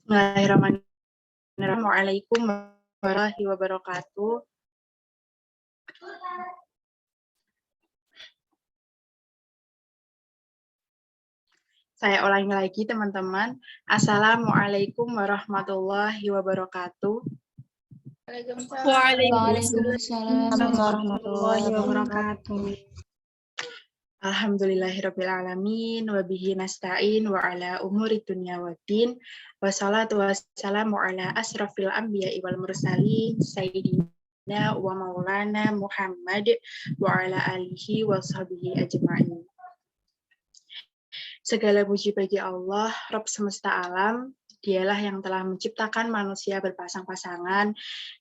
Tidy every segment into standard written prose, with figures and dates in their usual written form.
Bismillahirrahmanirrahim. Assalamualaikum warahmatullahi wabarakatuh. Saya ulangi lagi teman-teman. Assalamualaikum warahmatullahi wabarakatuh. Waalaikumsalam warahmatullahi wabarakatuh. Alhamdulillahirabbil alamin wa bihi nasta'in wa ala umuri dunya waddin. Wassalatu wassalamu ala asrafil anbiya'i wal mursalin sayyidina wa maulana Muhammad wa ala alihi wa sahbihi ajma'in. Segala puji bagi Allah, Rabb semesta alam. Dialah yang telah menciptakan manusia berpasang-pasangan.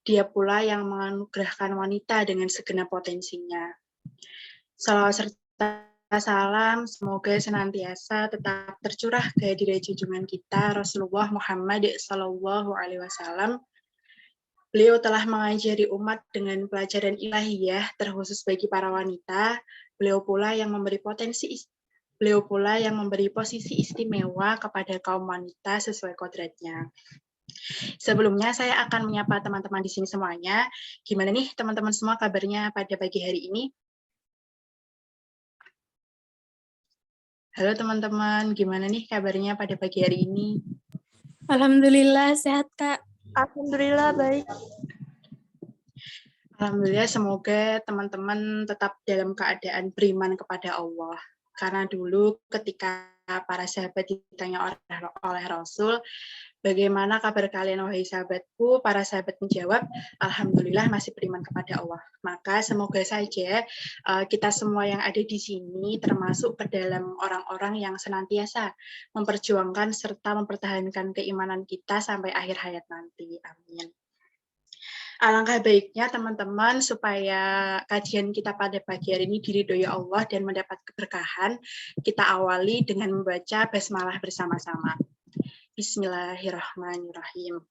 Dia pula yang menganugerahkan wanita dengan segenap potensinya. Salawat serta salam semoga senantiasa tetap tercurah ke diri junjungan kita Rasulullah Muhammad SAW. Beliau telah mengajari umat dengan pelajaran ilahiyah terkhusus bagi para wanita. Beliau pula yang memberi posisi istimewa kepada kaum wanita sesuai kodratnya. Sebelumnya saya akan menyapa teman-teman di sini semuanya. Gimana nih teman-teman semua kabarnya pada pagi hari ini? Halo teman-teman, gimana nih kabarnya pada pagi hari ini? Alhamdulillah sehat Kak. Alhamdulillah baik. Alhamdulillah, semoga teman-teman tetap dalam keadaan beriman kepada Allah. Karena dulu ketika para sahabat ditanya oleh Rasul, bagaimana kabar kalian wahai sahabatku? Para sahabat menjawab, Alhamdulillah masih beriman kepada Allah. Maka semoga saja kita semua yang ada di sini termasuk ke dalam orang-orang yang senantiasa memperjuangkan serta mempertahankan keimanan kita sampai akhir hayat nanti. Amin. Alangkah baiknya teman-teman supaya kajian kita pada pagi hari ini diridhoi Allah dan mendapat keberkahan, kita awali dengan membaca basmalah bersama-sama. Bismillahirrahmanirrahim.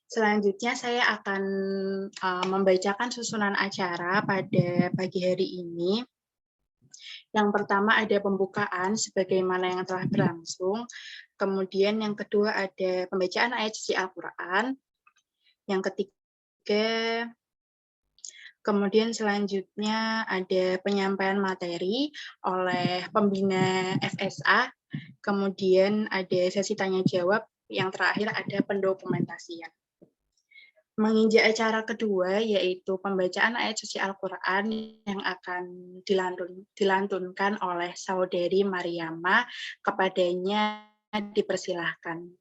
Selanjutnya saya akan membacakan susunan acara pada pagi hari ini. Yang pertama ada pembukaan sebagaimana yang telah berlangsung. Kemudian yang kedua ada pembacaan ayat suci Al-Quran. Yang ketiga, kemudian selanjutnya ada penyampaian materi oleh pembina FSA. Kemudian ada sesi tanya jawab. Yang terakhir ada pendokumentasian. Menginjak acara kedua yaitu pembacaan ayat suci Al-Quran yang akan dilantunkan oleh saudari Mariama. Kepadanya dipersilahkan.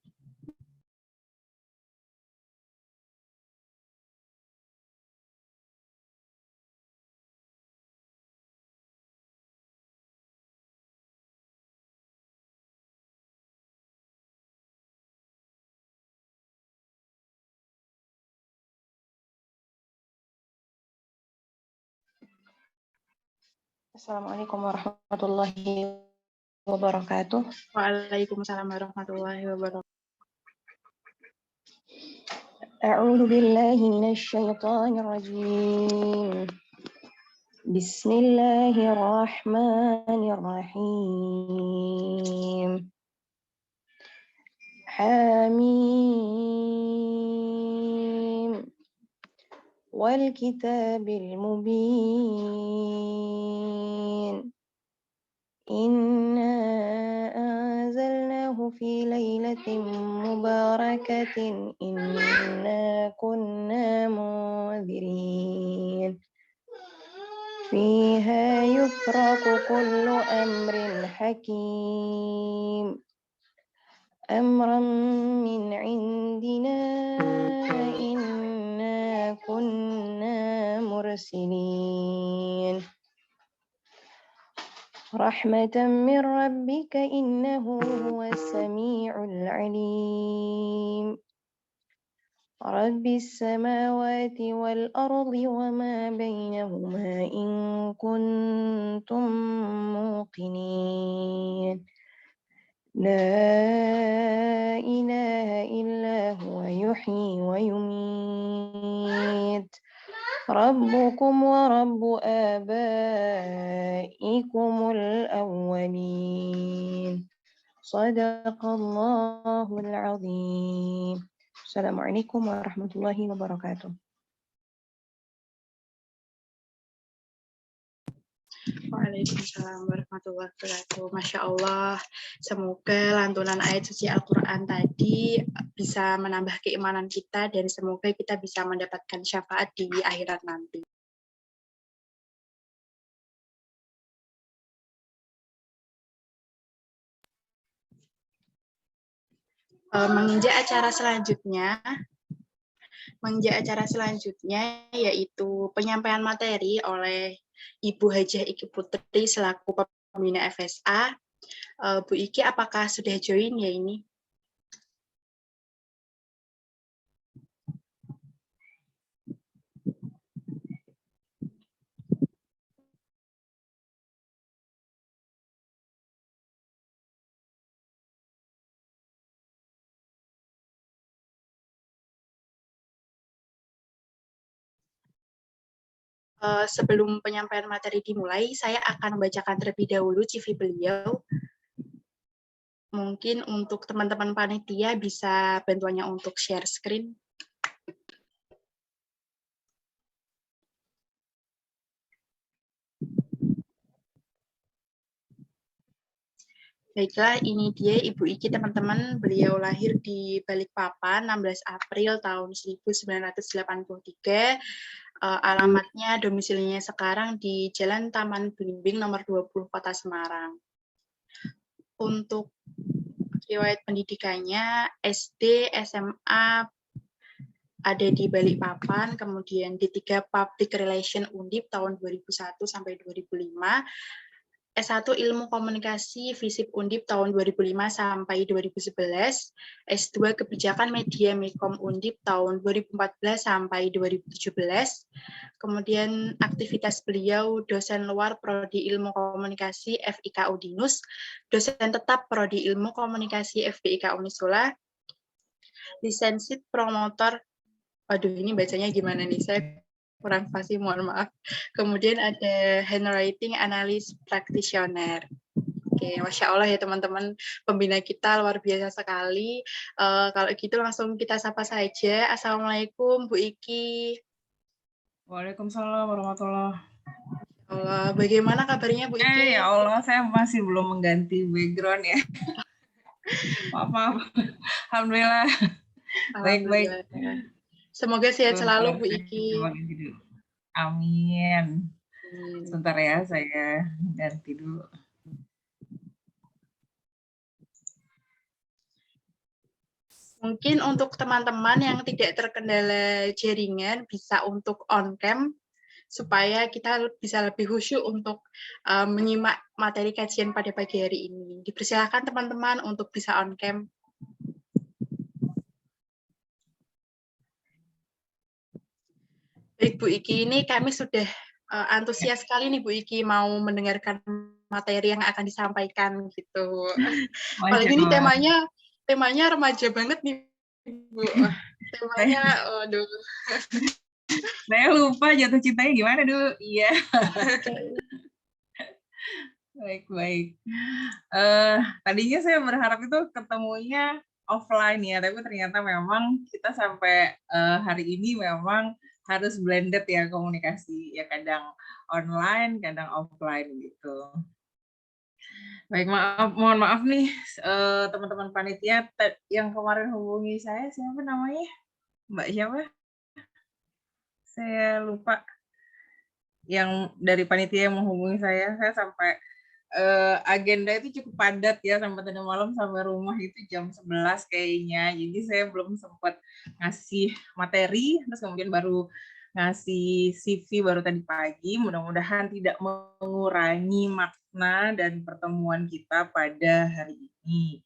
Assalamualaikum warahmatullahi wabarakatuh. Waalaikumsalam warahmatullahi wabarakatuh. A'udzu billahi minasyaitonir rajim. Bismillahirrahmanirrahim. Hamim. والكتاب المبين إنا أنزلناه في ليلة مباركة إنا كنا منذرين فيها يفرق كل أمر حكيم أمرا من عندنا إنا كنا مرسلين رحمة من ربك إنه هو السميع العليم رب السماوات والأرض وما بينهما إن كنتم موقنين لا إله إلا هو يحيي ويميت ربكم ورب آبائكم الأولين صدق الله العظيم السلام عليكم ورحمة الله وبركاته. Waalaikumsalam warahmatullahi wabarakatuh. Masya Allah, semoga lantunan ayat suci Al-Quran tadi bisa menambah keimanan kita dan semoga kita bisa mendapatkan syafaat di akhirat nanti. Menginjak acara selanjutnya yaitu penyampaian materi oleh Ibu Hajah Iki Putri selaku pembina FSA. Bu Iki, apakah sudah join ya ini? Sebelum penyampaian materi dimulai, saya akan membacakan terlebih dahulu CV beliau. Mungkin untuk teman-teman panitia bisa bantuannya untuk share screen. Baiklah, ini dia Ibu Iki, teman-teman. Beliau lahir di Balikpapan 16 April tahun 1983. Alamatnya, domisilinya sekarang di Jalan Taman Belimbing nomor 20 Kota Semarang. Untuk riwayat pendidikannya, SD, SMA ada di Balikpapan, kemudian D3 Public Relation Undip tahun 2001 sampai 2005, S1 Ilmu Komunikasi FISIP Undip tahun 2005 sampai 2011, S2 Kebijakan Media Mekom Undip tahun 2014 sampai 2017. Kemudian aktivitas beliau dosen luar Prodi Ilmu Komunikasi FIK Udinus, dosen tetap Prodi Ilmu Komunikasi FBIK Unisula, lisensit promotor, waduh ini bacanya gimana nih, saya kurang fasih, mohon maaf. Kemudian ada handwriting analyst practitioner. Oke, Masya Allah ya teman-teman, pembina kita luar biasa sekali. Kalau gitu langsung kita sapa saja. Assalamualaikum Bu Iki. Waalaikumsalam warahmatullahi wabarakatuh. Bagaimana kabarnya Bu Iki? Ya Allah, saya masih belum mengganti background ya. Maaf. Alhamdulillah. Baik-baik. Semoga sehat selalu Bu Iki. Amin. Sebentar ya, saya ganti dulu. Mungkin untuk teman-teman yang tidak terkendala jaringan bisa untuk on cam supaya kita bisa lebih khusyuk untuk menyimak materi kajian pada pagi hari ini. Dipersilakan teman-teman untuk bisa on cam. Baik Bu Iki, ini kami sudah antusias sekali nih Bu Iki mau mendengarkan materi yang akan disampaikan gitu. Apalagi ini temanya remaja banget nih Bu. Temanya, aduh. Saya lupa jatuh cintanya gimana dulu. Iya. Baik-baik. Tadinya saya berharap itu ketemunya offline ya, tapi ternyata memang kita sampai hari ini memang harus blended ya komunikasi, ya kadang online, kadang offline gitu. Baik, mohon maaf nih teman-teman panitia yang kemarin hubungi saya, siapa namanya? Mbak siapa? Saya lupa. Yang dari panitia yang menghubungi saya sampai agenda itu cukup padat ya, sampai tadi malam sampai rumah itu jam 11 kayaknya. Jadi saya belum sempat ngasih materi, terus kemudian baru ngasih CV baru tadi pagi. Mudah-mudahan tidak mengurangi makna dan pertemuan kita pada hari ini.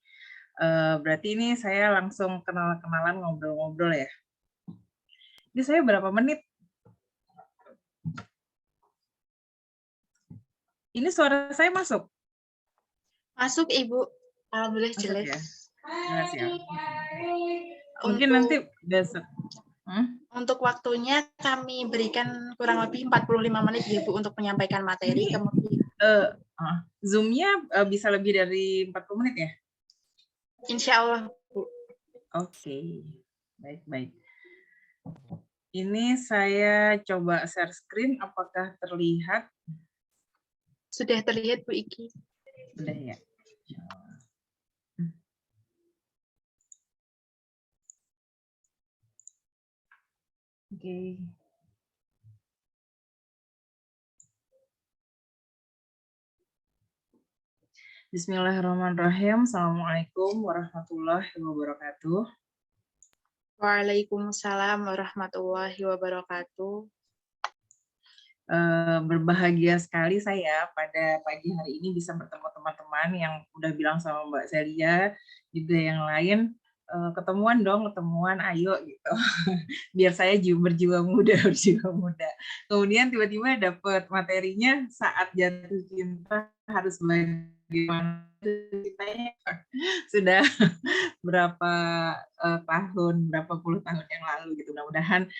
Berarti ini saya langsung kenalan ngobrol-ngobrol ya. Ini saya berapa menit? Ini suara saya masuk? Masuk, Ibu. Alhamdulillah Masuk jelas. ya? Jelas ya? Mungkin nanti besok. Untuk waktunya kami berikan kurang lebih 45 menit ya, Bu, untuk menyampaikan materi. Kemudian Zoom-nya bisa lebih dari 40 menit ya? Insya Allah, Bu. Oke. Baik. Ini saya coba share screen, apakah terlihat? Sudah terlihat, Bu Iki. Sudah ya. Oke. Bismillahirrahmanirrahim. Assalamualaikum warahmatullahi wabarakatuh. Waalaikumsalam warahmatullahi wabarakatuh. Berbahagia sekali saya pada pagi hari ini bisa bertemu teman-teman yang udah bilang sama Mbak Celia, juga yang lain, ketemuan, ayo gitu. Biar saya berjiwa muda. Kemudian tiba-tiba dapat materinya saat jatuh cinta harus bagaimana ceritanya. Sudah berapa berapa puluh tahun yang lalu gitu. Mudah-mudahan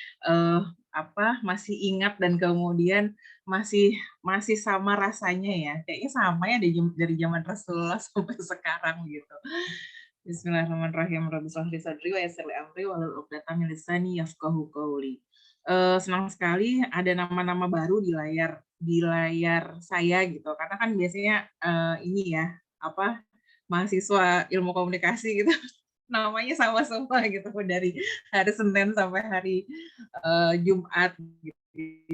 masih ingat dan kemudian masih sama rasanya ya. Kayaknya sama ya dari zaman Rasulullah sampai sekarang gitu. Bismillahirrahmanirrahim. Rabbi shrah li sadri wa yassir li amri wahlul 'uqdatam min lisani yafqahu qawli. Senang sekali ada nama-nama baru di layar saya gitu. Karena kan biasanya ini ya, mahasiswa ilmu komunikasi gitu. Namanya sama semua gitu dari hari Senin sampai hari Jumat gitu.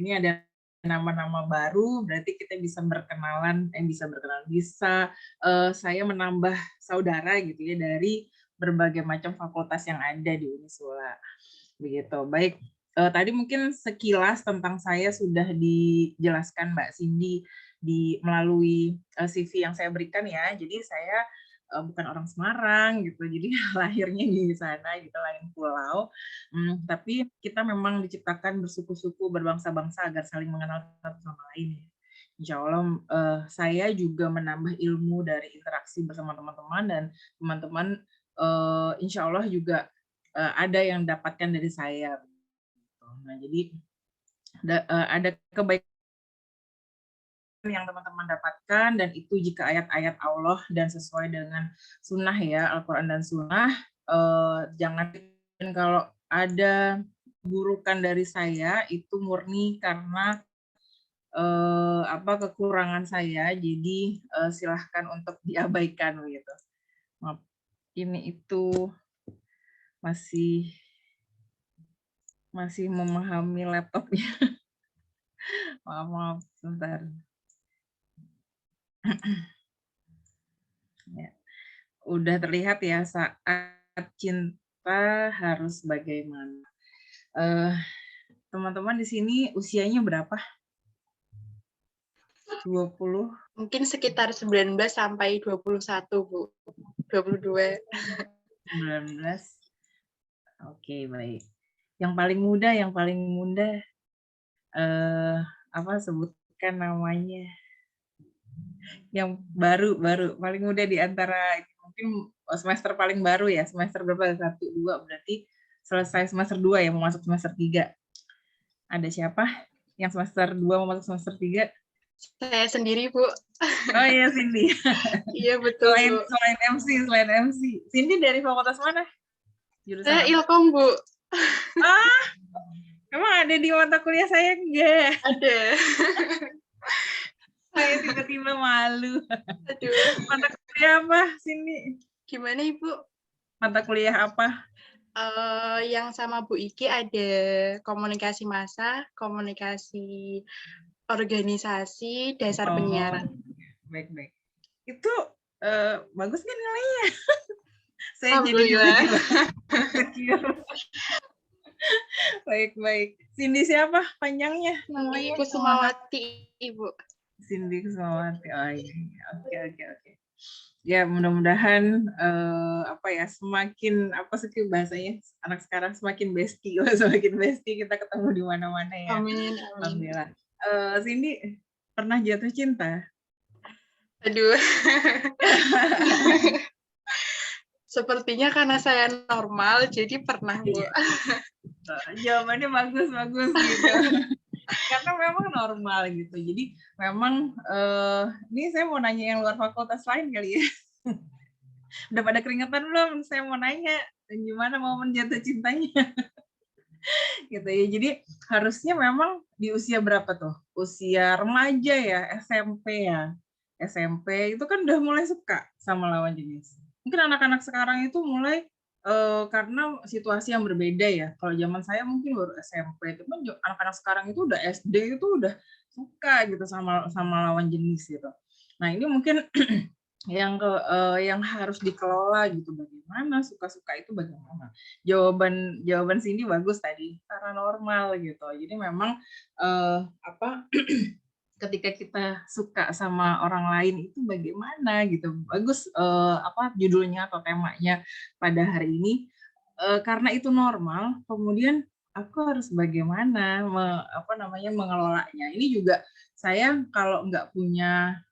Ini ada nama-nama baru, berarti kita bisa saya menambah saudara gitu ya dari berbagai macam fakultas yang ada di Unisula. Begitu. Baik, tadi mungkin sekilas tentang saya sudah dijelaskan Mbak Cindy melalui CV yang saya berikan ya. Jadi saya bukan orang Semarang gitu, jadi lahirnya di sana gitu, lain pulau. Tapi kita memang diciptakan bersuku-suku, berbangsa-bangsa agar saling mengenal satu sama lain. Insya Allah saya juga menambah ilmu dari interaksi bersama teman-teman dan teman-teman insya Allah juga ada yang dapatkan dari saya. Nah, jadi ada kebaikan yang teman-teman dapatkan, dan itu jika ayat-ayat Allah dan sesuai dengan sunnah ya, Al-Quran dan sunnah. Jangan kalau ada burukan dari saya itu murni karena kekurangan saya, jadi silahkan untuk diabaikan gitu. Maaf, ini itu masih memahami laptopnya. Maaf, sebentar. Ya. Udah terlihat ya, saat cinta harus bagaimana. Teman-teman di sini usianya berapa? 20? Mungkin sekitar 19 sampai 21, Bu. 22. 19. Oke, baik. Yang paling muda sebutkan namanya. Yang baru paling muda di antara mungkin semester paling baru ya, semester berapa? 1, 2, berarti selesai semester 2 ya, mau masuk semester 3. Ada siapa yang semester 2 mau masuk semester 3? Saya sendiri, Bu. Oh iya, Cindy. Iya, betul, Bu. Selain MC. Cindy dari fakultas mana? Saya Ilkom, Bu. Emang ada di mata kuliah saya enggak? Ada. Saya tiba-tiba malu. Aduh, Mata kuliah apa sini? gimana Ibu? Mata kuliah apa? Yang sama Bu Iki ada komunikasi massa, komunikasi organisasi, dasar penyiaran. Baik-baik. Itu bagus kan nilainya? Saya jadi Alhamdulillah. insecure. Baik-baik. Cindy siapa panjangnya namanya? Kusumawati, Ibu. Cindy Kusumawati. Oh iya. Oke. Ya mudah-mudahan apa ya semakin apa sih bahasanya anak sekarang semakin bestie, semakin bestie kita ketemu di mana-mana ya. Amin. Alhamdulillah. Cindy pernah jatuh cinta? Aduh. Sepertinya karena saya normal, jadi pernah, Bu. Jawabannya bagus gitu. Karena memang normal gitu. Jadi memang ini saya mau nanya yang luar fakultas lain kali ya. Udah pada keringetan belum? Saya mau nanya gimana momen jatuh cintanya. Gitu ya. Jadi harusnya memang di usia berapa tuh? Usia remaja ya, SMP ya. SMP itu kan udah mulai suka sama lawan jenis. Mungkin anak-anak sekarang itu mulai karena situasi yang berbeda ya. Kalau zaman saya mungkin baru SMP, tapi anak-anak sekarang itu udah SD itu udah suka gitu sama lawan jenis gitu. Nah ini mungkin yang harus dikelola gitu, bagaimana suka-suka itu bagaimana. Jawaban Cindy bagus tadi, karena normal gitu. Jadi memang ketika kita suka sama orang lain itu bagaimana gitu. Bagus judulnya atau temanya pada hari ini, karena itu normal, kemudian aku harus bagaimana mengelolanya. Ini juga saya kalau nggak punya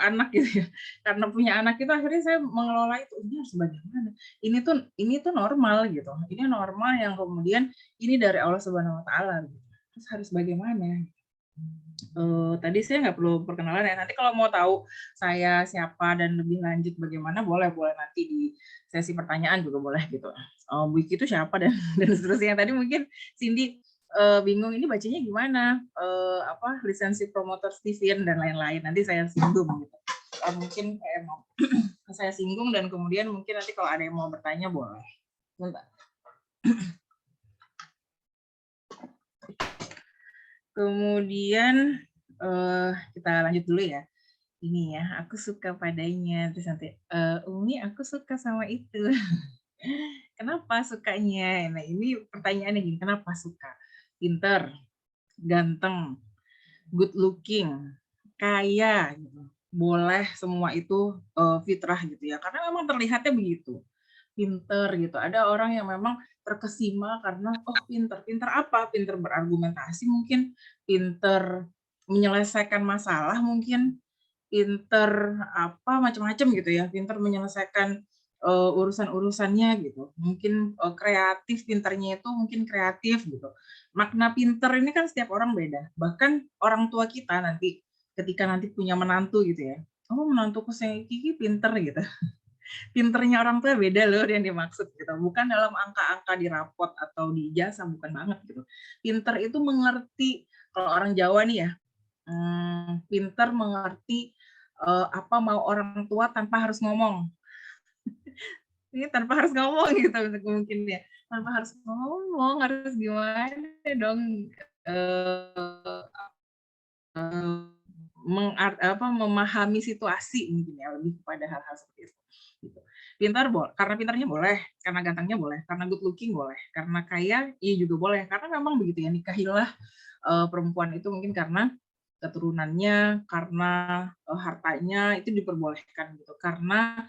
anak gitu ya, karena punya anak itu akhirnya saya mengelola itu, ini harus bagaimana, ini tuh normal gitu, ini normal yang kemudian ini dari Allah Subhanahu Wa Taala gitu. Terus harus bagaimana. Tadi saya nggak perlu perkenalan ya. Nanti kalau mau tahu saya siapa dan lebih lanjut bagaimana, boleh nanti di sesi pertanyaan juga boleh gitu. Bu Iki itu siapa dan seterusnya. Tadi mungkin Cindy bingung ini bacanya gimana, lisensi promotor Steven dan lain-lain. Nanti saya singgung gitu. Mungkin mau saya singgung dan kemudian mungkin nanti kalau ada yang mau bertanya boleh. Bentar. Kemudian kita lanjut dulu ya. Ini ya, aku suka padanya. Terus nanti, Umi aku suka sama itu. Kenapa sukanya? Nah ini pertanyaannya gini, kenapa suka? Pinter, ganteng, good looking, kaya, gitu. Boleh semua itu fitrah gitu ya. Karena memang terlihatnya begitu. Pinter gitu. Ada orang yang memang terkesima karena pinter apa? Pinter berargumentasi mungkin, pinter menyelesaikan masalah mungkin, pinter apa macam-macam gitu ya, pinter menyelesaikan urusan-urusannya gitu. Mungkin kreatif, pinternya itu mungkin kreatif gitu. Makna pinter ini kan setiap orang beda. Bahkan orang tua kita nanti ketika nanti punya menantu gitu ya. Menantuku si Kiki pinter gitu. Pinternya orang tua beda loh yang dimaksud gitu. Bukan dalam angka-angka di rapot atau di ijazah, bukan banget gitu. Pinter itu mengerti, kalau orang Jawa nih ya, pinter mengerti apa mau orang tua tanpa harus ngomong. Ini tanpa harus ngomong gitu mungkin ya. Tanpa harus ngomong, harus gimana dong memahami situasi mungkin ya, lebih kepada hal-hal seperti itu. Gitu. Pintar karena pintarnya boleh, karena gantengnya boleh, karena good looking boleh, karena kaya iya juga boleh, karena memang begitu ya, nikahilah perempuan itu mungkin karena keturunannya, karena hartanya itu diperbolehkan gitu, karena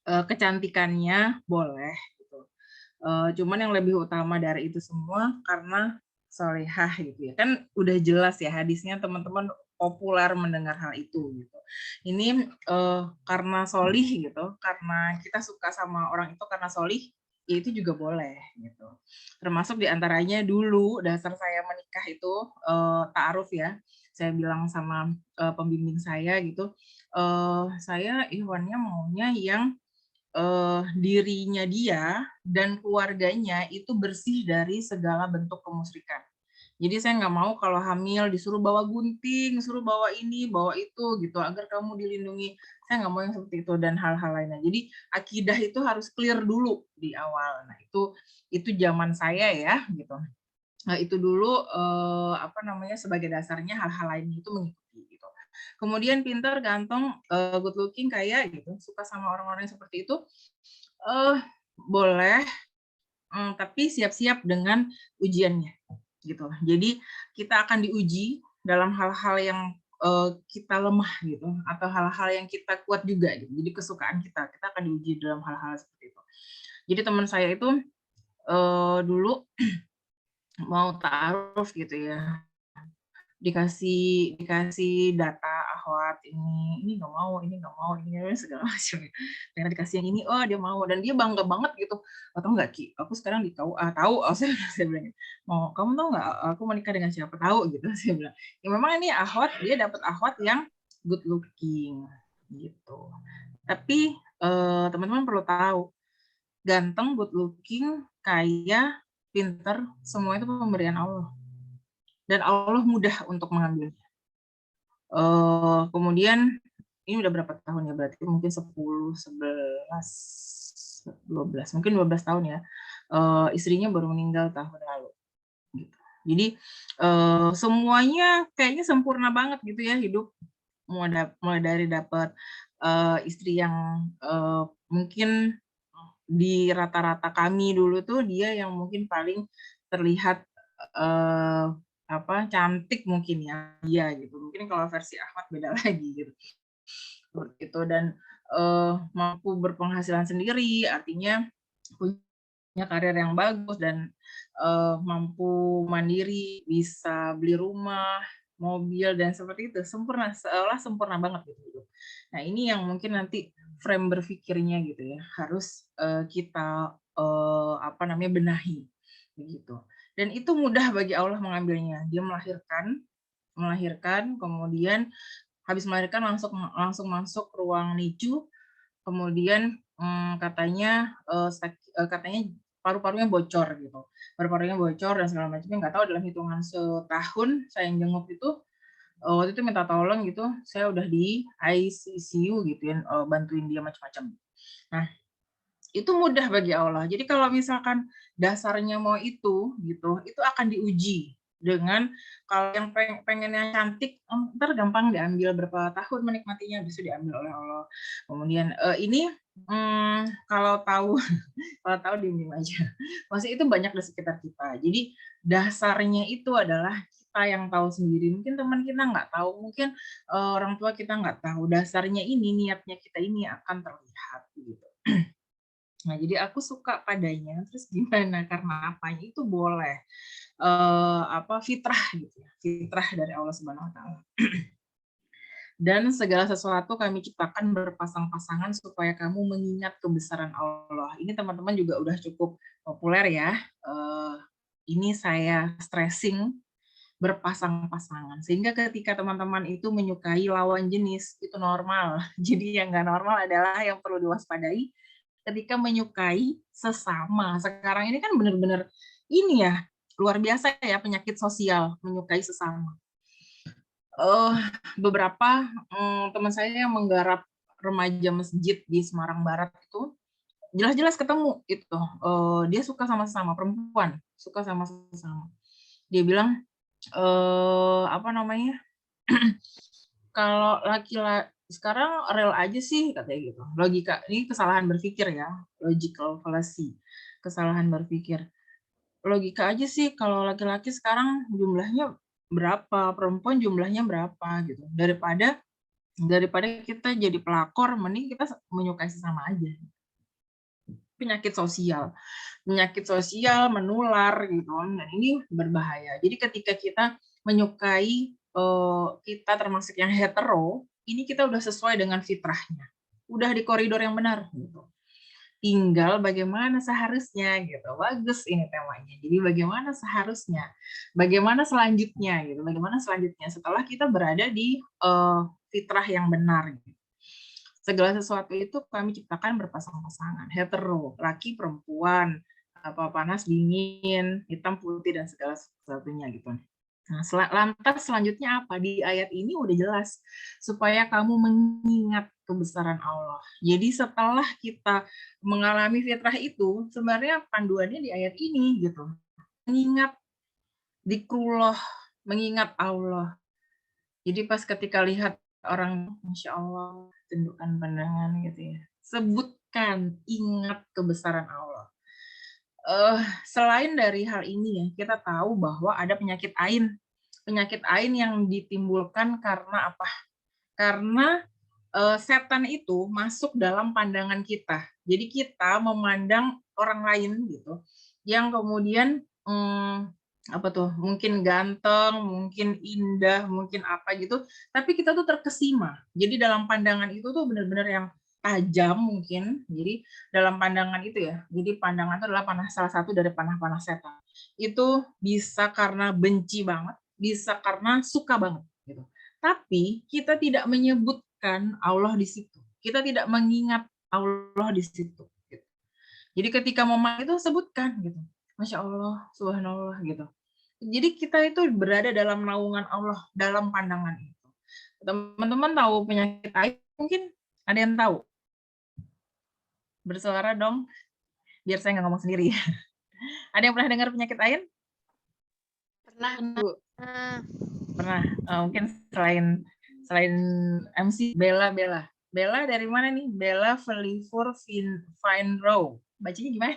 kecantikannya boleh gitu. Cuman yang lebih utama dari itu semua karena solehah gitu ya. Kan udah jelas ya hadisnya, teman-teman populer mendengar hal itu gitu. Ini karena solih gitu, karena kita suka sama orang itu karena solih, ya itu juga boleh gitu. Termasuk diantaranya dulu dasar saya menikah itu ta'aruf ya. Saya bilang sama pembimbing saya gitu, saya ikhwannya maunya yang dirinya dia dan keluarganya itu bersih dari segala bentuk kemusyrikan. Jadi saya nggak mau kalau hamil disuruh bawa gunting, suruh bawa ini, bawa itu gitu agar kamu dilindungi. Saya nggak mau yang seperti itu dan hal-hal lainnya. Jadi akidah itu harus clear dulu di awal. Nah itu zaman saya ya gitu. Nah itu dulu sebagai dasarnya hal-hal lainnya itu mengikuti gitu. Kemudian pintar, ganteng, good looking, kaya gitu, suka sama orang-orang yang seperti itu, boleh, tapi siap-siap dengan ujiannya gitu. Jadi kita akan diuji dalam hal-hal yang kita lemah gitu, atau hal-hal yang kita kuat juga gitu. Jadi kesukaan kita akan diuji dalam hal-hal seperti itu. Jadi teman saya itu dulu mau ta'aruf gitu ya, dikasih data akhwat ini nggak mau, ini segala macam. Karena dikasih yang ini, oh dia mau dan dia bangga banget gitu. Atau enggak Ki, aku sekarang di KUA tahu, saya bilang, mau kamu tahu nggak aku menikah dengan siapa, tahu gitu saya bilang. Ya memang ini akhwat, dia dapat akhwat yang good looking gitu. Tapi teman-teman perlu tahu, ganteng, good looking, kaya, pinter, semua itu pemberian Allah. Dan Allah mudah untuk mengambilnya. Kemudian ini udah berapa tahun ya, berarti mungkin 10, 11, 12, mungkin 12 tahun ya. Istrinya baru meninggal tahun lalu. Gitu. Jadi semuanya kayaknya sempurna banget gitu ya hidup. Mulai dari dapat istri yang mungkin di rata-rata kami dulu tuh dia yang mungkin paling terlihat cantik mungkin ya dia gitu. Mungkin kalau versi Ahmad beda lagi gitu. Seperti itu dan mampu berpenghasilan sendiri, artinya punya karir yang bagus dan mampu mandiri, bisa beli rumah, mobil dan seperti itu. Seolah sempurna banget gitu. Nah, ini yang mungkin nanti frame berpikirnya gitu ya, harus kita benahi begitu. Dan itu mudah bagi Allah mengambilnya. Dia melahirkan, kemudian habis melahirkan langsung masuk ruang NICU, kemudian katanya paru-parunya bocor gitu. Paru-parunya bocor dan segala macamnya, nggak tahu dalam hitungan setahun saya yang jenguk itu, waktu itu minta tolong gitu, saya udah di ICU gitu ya, bantuin dia macam-macam. Nah, itu mudah bagi Allah. Jadi kalau misalkan dasarnya mau itu gitu, itu akan diuji dengan kalau yang pengen yang cantik, ntar gampang diambil berapa tahun menikmatinya bisa diambil oleh Allah. Kemudian ini kalau tahu diem aja. Maksudnya itu banyak di sekitar kita. Jadi dasarnya itu adalah kita yang tahu sendiri. Mungkin teman kita nggak tahu, mungkin orang tua kita nggak tahu. Dasarnya ini, niatnya kita ini akan terlihat gitu. Nah, jadi aku suka padanya, terus gimana? Karena apanya itu boleh fitrah gitu ya, fitrah dari Allah Subhanahu wa taala. Dan segala sesuatu kami ciptakan berpasang-pasangan supaya kamu mengingat kebesaran Allah. Ini teman-teman juga udah cukup populer ya. Ini saya stressing berpasang-pasangan. Sehingga ketika teman-teman itu menyukai lawan jenis, itu normal. Jadi yang nggak normal adalah yang perlu diwaspadai ketika menyukai sesama. Sekarang ini kan benar-benar ini ya, luar biasa ya penyakit sosial, menyukai sesama. Beberapa teman saya yang menggarap remaja masjid di Semarang Barat itu, jelas-jelas ketemu itu, dia suka sama sesama, perempuan, suka sama sesama. Dia bilang, kalau laki-laki sekarang rel aja sih katanya gitu. Logika ini kesalahan berpikir ya, logical fallacy, kesalahan berpikir. Logika aja sih kalau laki-laki sekarang jumlahnya berapa, perempuan jumlahnya berapa gitu. Daripada kita jadi pelakor, mending kita menyukai sesama aja. Penyakit sosial menular gitu, dan ini berbahaya. Jadi ketika kita menyukai kita termasuk yang hetero, ini kita udah sesuai dengan fitrahnya, udah di koridor yang benar gitu. Tinggal bagaimana seharusnya gitu. Bagus ini temanya. Jadi bagaimana seharusnya, bagaimana selanjutnya gitu, bagaimana selanjutnya setelah kita berada di fitrah yang benar gitu. Segala sesuatu itu kami ciptakan berpasang-pasangan, hetero, laki, perempuan, apa panas, dingin, hitam, putih, dan segala sesuatunya gitu. Nah, lantas selanjutnya apa? Di ayat ini udah jelas, supaya kamu mengingat kebesaran Allah. Jadi setelah kita mengalami fitrah itu, sebenarnya panduannya di ayat ini gitu. Mengingat zikrullah, mengingat Allah. Jadi pas ketika lihat orang, Masya Allah, tundukkan pandangan gitu ya. Sebutkan, ingat kebesaran Allah. Selain dari hal ini ya, kita tahu bahwa ada penyakit ain. Penyakit ain yang ditimbulkan karena apa? Karena setan itu masuk dalam pandangan kita. Jadi kita memandang orang lain gitu, yang kemudian apa tuh? Mungkin ganteng, mungkin indah, mungkin apa gitu. Tapi kita tuh terkesima. Jadi dalam pandangan itu tuh benar-benar yang tajam mungkin. Jadi dalam pandangan itu ya. Jadi pandangan itu adalah salah satu dari panah-panah setan. Itu bisa karena benci banget, bisa karena suka banget gitu. Tapi kita tidak menyebutkan Allah di situ. Kita tidak mengingat Allah di situ. Gitu. Jadi ketika momen itu sebutkan gitu. Masya Allah, subhanallah gitu. Jadi kita itu berada dalam naungan Allah, dalam pandangan itu. Teman-teman tahu penyakit ain? Mungkin ada yang tahu? Bersuara dong, biar saya nggak ngomong sendiri. Ada yang pernah dengar penyakit ain? Pernah, Bu. Pernah. Mungkin selain MC Bella dari mana nih? Bella Felivur Finrow. Bacanya gimana?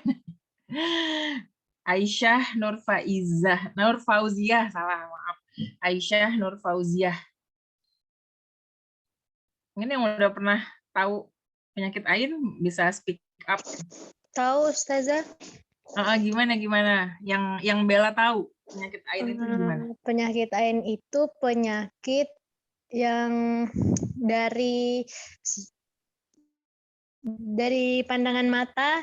Aisyah Nur Fauziah, salah, maaf. Aisyah Nur Fauziah. Ini yang udah pernah tahu penyakit ain bisa speak up. Tahu, Ustazah? Gimana? Yang Bella tahu penyakit ain itu gimana? Penyakit ain itu penyakit yang dari pandangan mata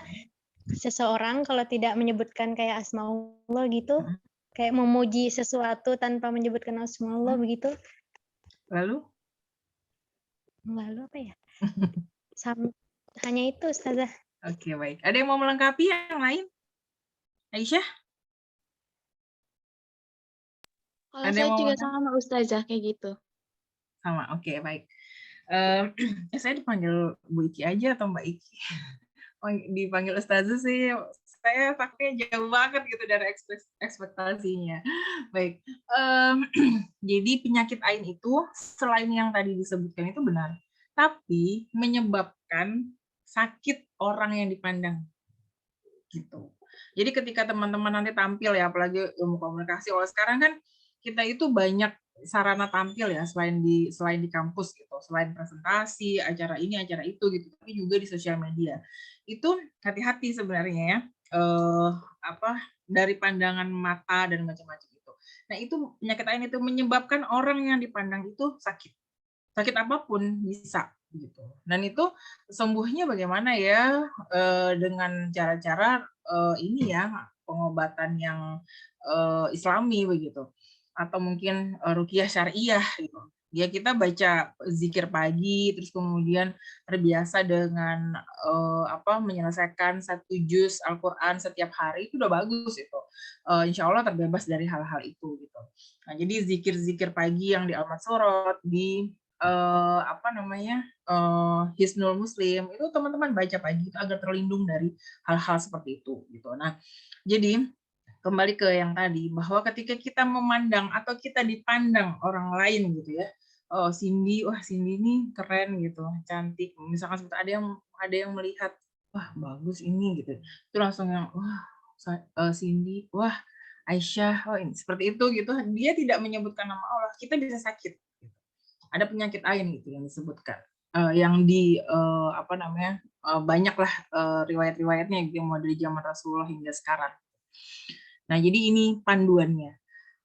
seseorang kalau tidak menyebutkan kayak asmaullah gitu, kayak memuji sesuatu tanpa menyebutkan asmaullah begitu. Lalu apa ya? Hanya itu, Ustazah. Oke, baik. Ada yang mau melengkapi yang lain? Aisyah? Kalau saya juga sama Ustazah kayak gitu. Sama, oke, baik. Saya dipanggil Bu Iki aja atau Mbak Iki? Oh, dipanggil Ustazah sih, saya takutnya jauh banget gitu dari ekspektasinya. Baik, jadi penyakit ain itu selain yang tadi disebutkan itu benar, tapi menyebabkan sakit orang yang dipandang. Gitu. Jadi ketika teman-teman nanti tampil ya, apalagi ilmu komunikasi, sekarang kan kita itu banyak sarana tampil ya selain di kampus gitu, selain presentasi, acara ini, acara itu gitu, tapi juga di sosial media. Itu hati-hati sebenarnya ya, dari pandangan mata dan macam-macam itu. Nah, itu penyakit ain itu menyebabkan orang yang dipandang itu sakit. Sakit apapun bisa gitu. Dan itu sembuhnya bagaimana ya, dengan cara-cara ini ya, pengobatan yang Islami begitu. Atau mungkin ruqyah syariah gitu. Ya kita baca zikir pagi, terus kemudian terbiasa dengan menyelesaikan 1 juz Al-Quran setiap hari, itu udah bagus itu. Insya Allah terbebas dari hal-hal itu gitu. Nah, jadi zikir-zikir pagi yang di Al-Massurot, di Hisnul Muslim, itu teman-teman baca pagi itu agar terlindung dari hal-hal seperti itu gitu. Nah, jadi kembali ke yang tadi, bahwa ketika kita memandang atau kita dipandang orang lain gitu ya, Cindy ini keren gitu, cantik, misalkan seperti ada yang melihat, wah bagus ini gitu, itu langsung yang wah Cindy, wah Aisyah, ini seperti itu gitu, dia tidak menyebutkan nama Allah, kita bisa sakit. Ada penyakit ain gitu yang disebutkan, yang banyaklah riwayat-riwayatnya yang mau dari zaman Rasulullah hingga sekarang. Nah, jadi ini panduannya.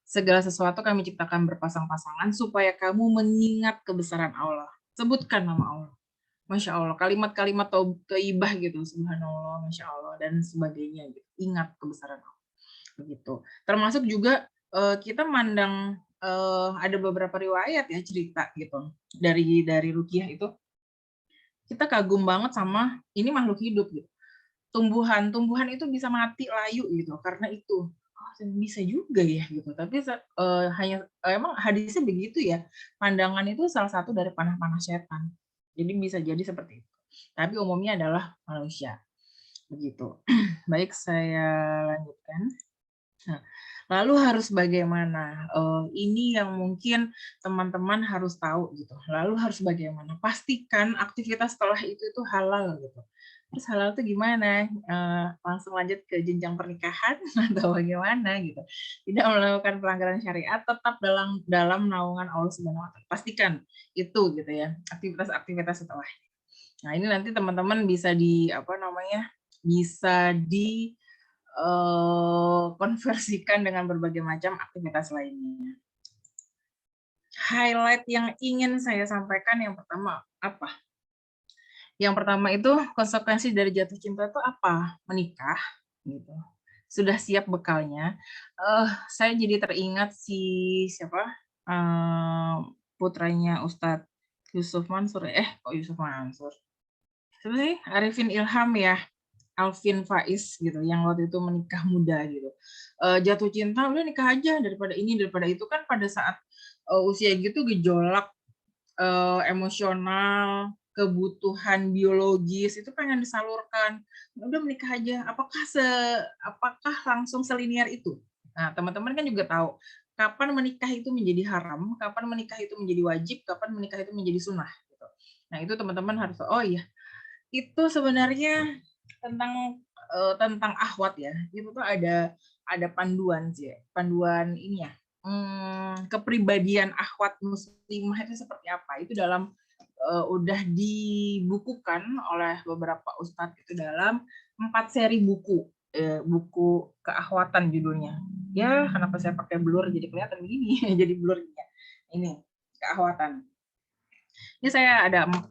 Segala sesuatu kami ciptakan berpasang-pasangan supaya kamu mengingat kebesaran Allah. Sebutkan nama Allah. Masya Allah, kalimat-kalimat thayyibah gitu, subhanallah, masya Allah, dan sebagainya. Gitu. Ingat kebesaran Allah. Begitu. Termasuk juga kita mandang ada beberapa riwayat ya cerita gitu dari ruqyah itu. kita kagum banget sama ini makhluk hidup gitu. Tumbuhan itu bisa mati layu gitu karena itu. Oh, bisa juga ya gitu. Tapi emang hadisnya begitu ya. Pandangan itu salah satu dari panah-panah setan. Jadi bisa jadi seperti itu. Tapi umumnya adalah manusia. Begitu. Baik, saya lanjutkan. Nah, lalu harus bagaimana? Ini yang mungkin teman-teman harus tahu gitu. Lalu harus bagaimana? Pastikan aktivitas setelah itu halal gitu. Terus halal itu gimana? Langsung lanjut ke jenjang pernikahan atau bagaimana gitu? Tidak melakukan pelanggaran syariat, tetap dalam naungan Allah Subhanahu wa Ta'ala. Pastikan itu gitu ya. Aktivitas-aktivitas setelah. Nah, ini nanti teman-teman bisa bisa konversikan dengan berbagai macam aktivitas lainnya. Highlight yang ingin saya sampaikan yang pertama apa? Yang pertama itu konsekuensi dari jatuh cinta itu apa? Menikah, gitu. Sudah siap bekalnya. Saya jadi teringat siapa? Putranya Ustadz Yusuf Mansur. Kok Yusuf Mansur? Sebenarnya Arifin Ilham ya. Alvin Faiz gitu yang waktu itu menikah muda gitu, jatuh cinta udah nikah aja daripada itu kan pada saat usia gitu gejolak emosional, kebutuhan biologis itu pengen disalurkan, udah menikah aja. Apakah langsung selinier itu? Nah, teman-teman kan juga tahu kapan menikah itu menjadi haram, kapan menikah itu menjadi wajib, kapan menikah itu menjadi sunnah gitu. Nah, itu teman-teman harus iya, itu sebenarnya tentang akhwat ya, itu tuh ada panduan sih, panduan ini ya, kepribadian akhwat muslimah itu seperti apa, itu dalam udah dibukukan oleh beberapa ustadz itu dalam 4 seri buku keakhwatan judulnya. Ya, kenapa saya pakai blur jadi kelihatan begini, jadi blur ya. Ini keakhwatan. Ini saya ada 4.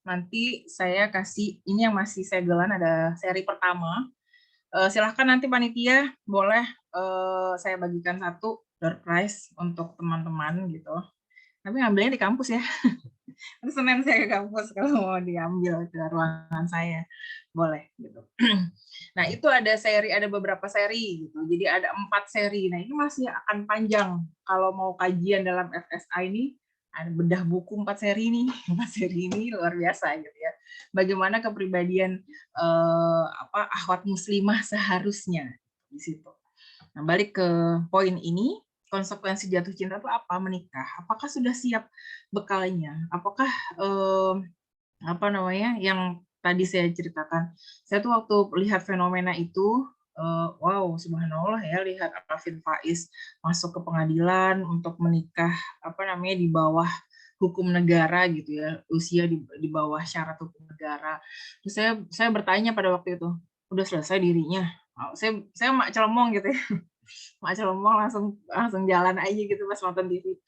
Nanti saya kasih, ini yang masih segelan, ada seri pertama. Silahkan nanti panitia boleh saya bagikan 1 door prize untuk teman-teman gitu. Tapi ngambilnya di kampus ya. Nanti Senin saya ke kampus kalau mau diambil ke ruangan saya. Boleh gitu. Nah, itu ada beberapa seri gitu. Jadi ada 4 seri. Nah, ini masih akan panjang. Kalau mau kajian dalam FSA ini, ada bedah buku 4 seri nih. 4 seri ini luar biasa gitu ya. Bagaimana kepribadian akhwat muslimah seharusnya di situ. Nah, balik ke poin ini, konsekuensi jatuh cinta itu apa? Menikah. Apakah sudah siap bekalnya? Apakah yang tadi saya ceritakan? Saya tuh waktu lihat fenomena itu, wow, subhanallah ya, lihat Alvin Faiz masuk ke pengadilan untuk menikah di bawah hukum negara gitu ya, usia di bawah syarat hukum negara. Terus saya bertanya pada waktu itu, udah selesai dirinya? Saya mak celomong gitu ya. Mak celomong langsung jalan aja gitu pas nonton TV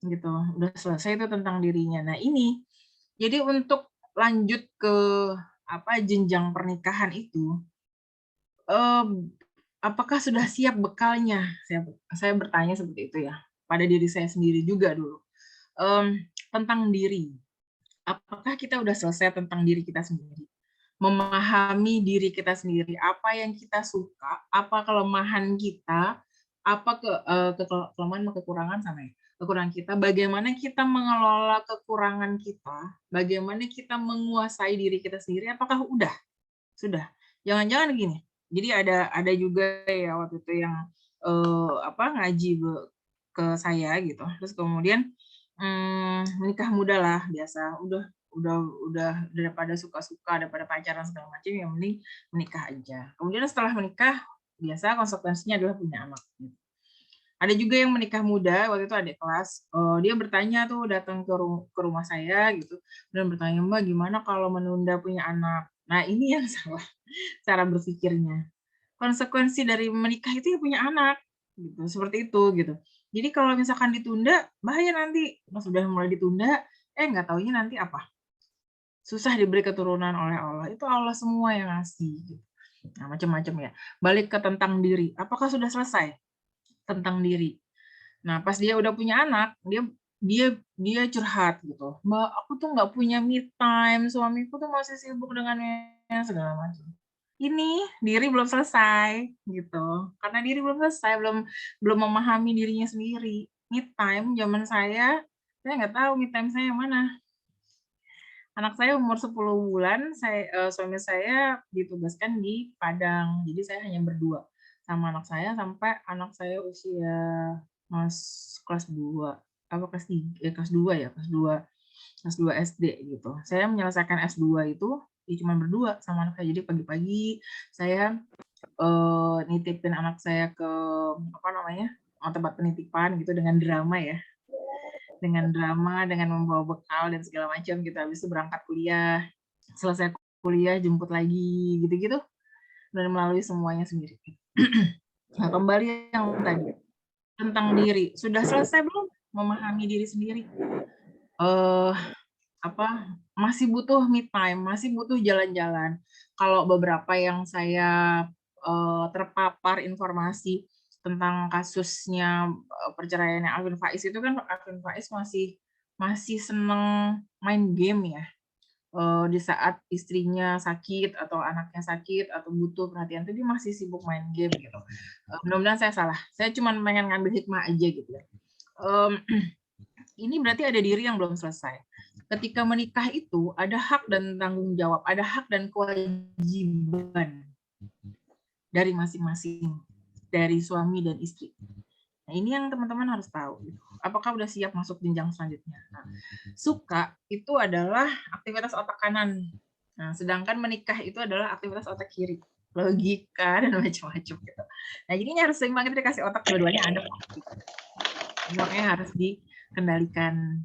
gitu. Udah selesai itu tentang dirinya. Nah, ini jadi untuk lanjut ke jenjang pernikahan itu, apakah sudah siap bekalnya? Saya bertanya seperti itu ya, pada diri saya sendiri juga dulu. Tentang diri. Apakah kita udah selesai tentang diri kita sendiri? Memahami diri kita sendiri, apa yang kita suka, apa kelemahan kita, apa kelemahan atau kekurangan sama ya? Kekurangan kita, bagaimana kita mengelola kekurangan kita, bagaimana kita menguasai diri kita sendiri, apakah udah? Sudah. Jangan-jangan gini. Jadi ada juga ya waktu itu yang ngaji ke saya gitu. Terus kemudian menikah muda lah biasa. Udah daripada suka-suka, daripada pacaran segala macam, yang mending menikah aja. Kemudian setelah menikah, biasa konsekuensinya adalah punya anak. Gitu. Ada juga yang menikah muda, waktu itu adik kelas, dia bertanya tuh, datang ke rumah saya gitu, dan bertanya, Mbak, gimana kalau menunda punya anak? Nah, ini yang salah cara berpikirnya. Konsekuensi dari menikah itu ya punya anak, gitu, seperti itu gitu. Jadi kalau misalkan ditunda, bahaya nanti. Pas sudah mulai ditunda, nggak taunya nanti apa? Susah diberi keturunan oleh Allah. Itu Allah semua yang ngasih. Gitu. Nah, macam-macam ya. Balik ke tentang diri. Apakah sudah selesai? Tentang diri. Nah, pas dia udah punya anak, dia dia curhat gitu, "Mbak, aku tuh nggak punya me time, suamiku tuh masih sibuk dengan segala macam." Ini diri belum selesai gitu, karena diri belum selesai, belum memahami dirinya sendiri. Me time zaman saya nggak tahu me time saya yang mana. Anak saya umur 10 bulan, suami saya ditugaskan di Padang, jadi saya hanya berdua sama anak saya sampai anak saya usia kelas 2 apa kelas 2 ya, kelas 2 SD gitu. Saya menyelesaikan S2 itu ya cuma berdua sama anak saya. Jadi pagi-pagi saya nitipin anak saya ke apa namanya, tempat penitipan gitu dengan drama ya. Dengan drama, dengan membawa bekal dan segala macam gitu. Habis itu berangkat kuliah, selesai kuliah jemput lagi gitu-gitu dan melalui semuanya sendiri. Nah, kembali yang tadi tentang diri. Sudah selesai belum memahami diri sendiri? Masih butuh me time, masih butuh jalan-jalan. Kalau beberapa yang saya terpapar informasi tentang kasusnya perceraiannya Alvin Faiz itu kan Alvin Faiz masih seneng main game ya. Di saat istrinya sakit atau anaknya sakit atau butuh perhatian itu dia masih sibuk main game gitu. Mudah-mudahan saya salah. Saya cuma pengen ngambil hikmah aja gitu ya. Ini berarti ada diri yang belum selesai. Ketika menikah itu ada hak dan tanggung jawab, ada hak dan kewajiban dari masing-masing, dari suami dan istri. Nah, ini yang teman-teman harus tahu. Apakah udah siap masuk jenjang selanjutnya? Nah, suka itu adalah aktivitas otak kanan. Nah, sedangkan menikah itu adalah aktivitas otak kiri. Logika dan macam-macam gitu. Nah, jadi ini harus seimbang, kita dikasih otak dua-duanya ada. Makanya harus dikendalikan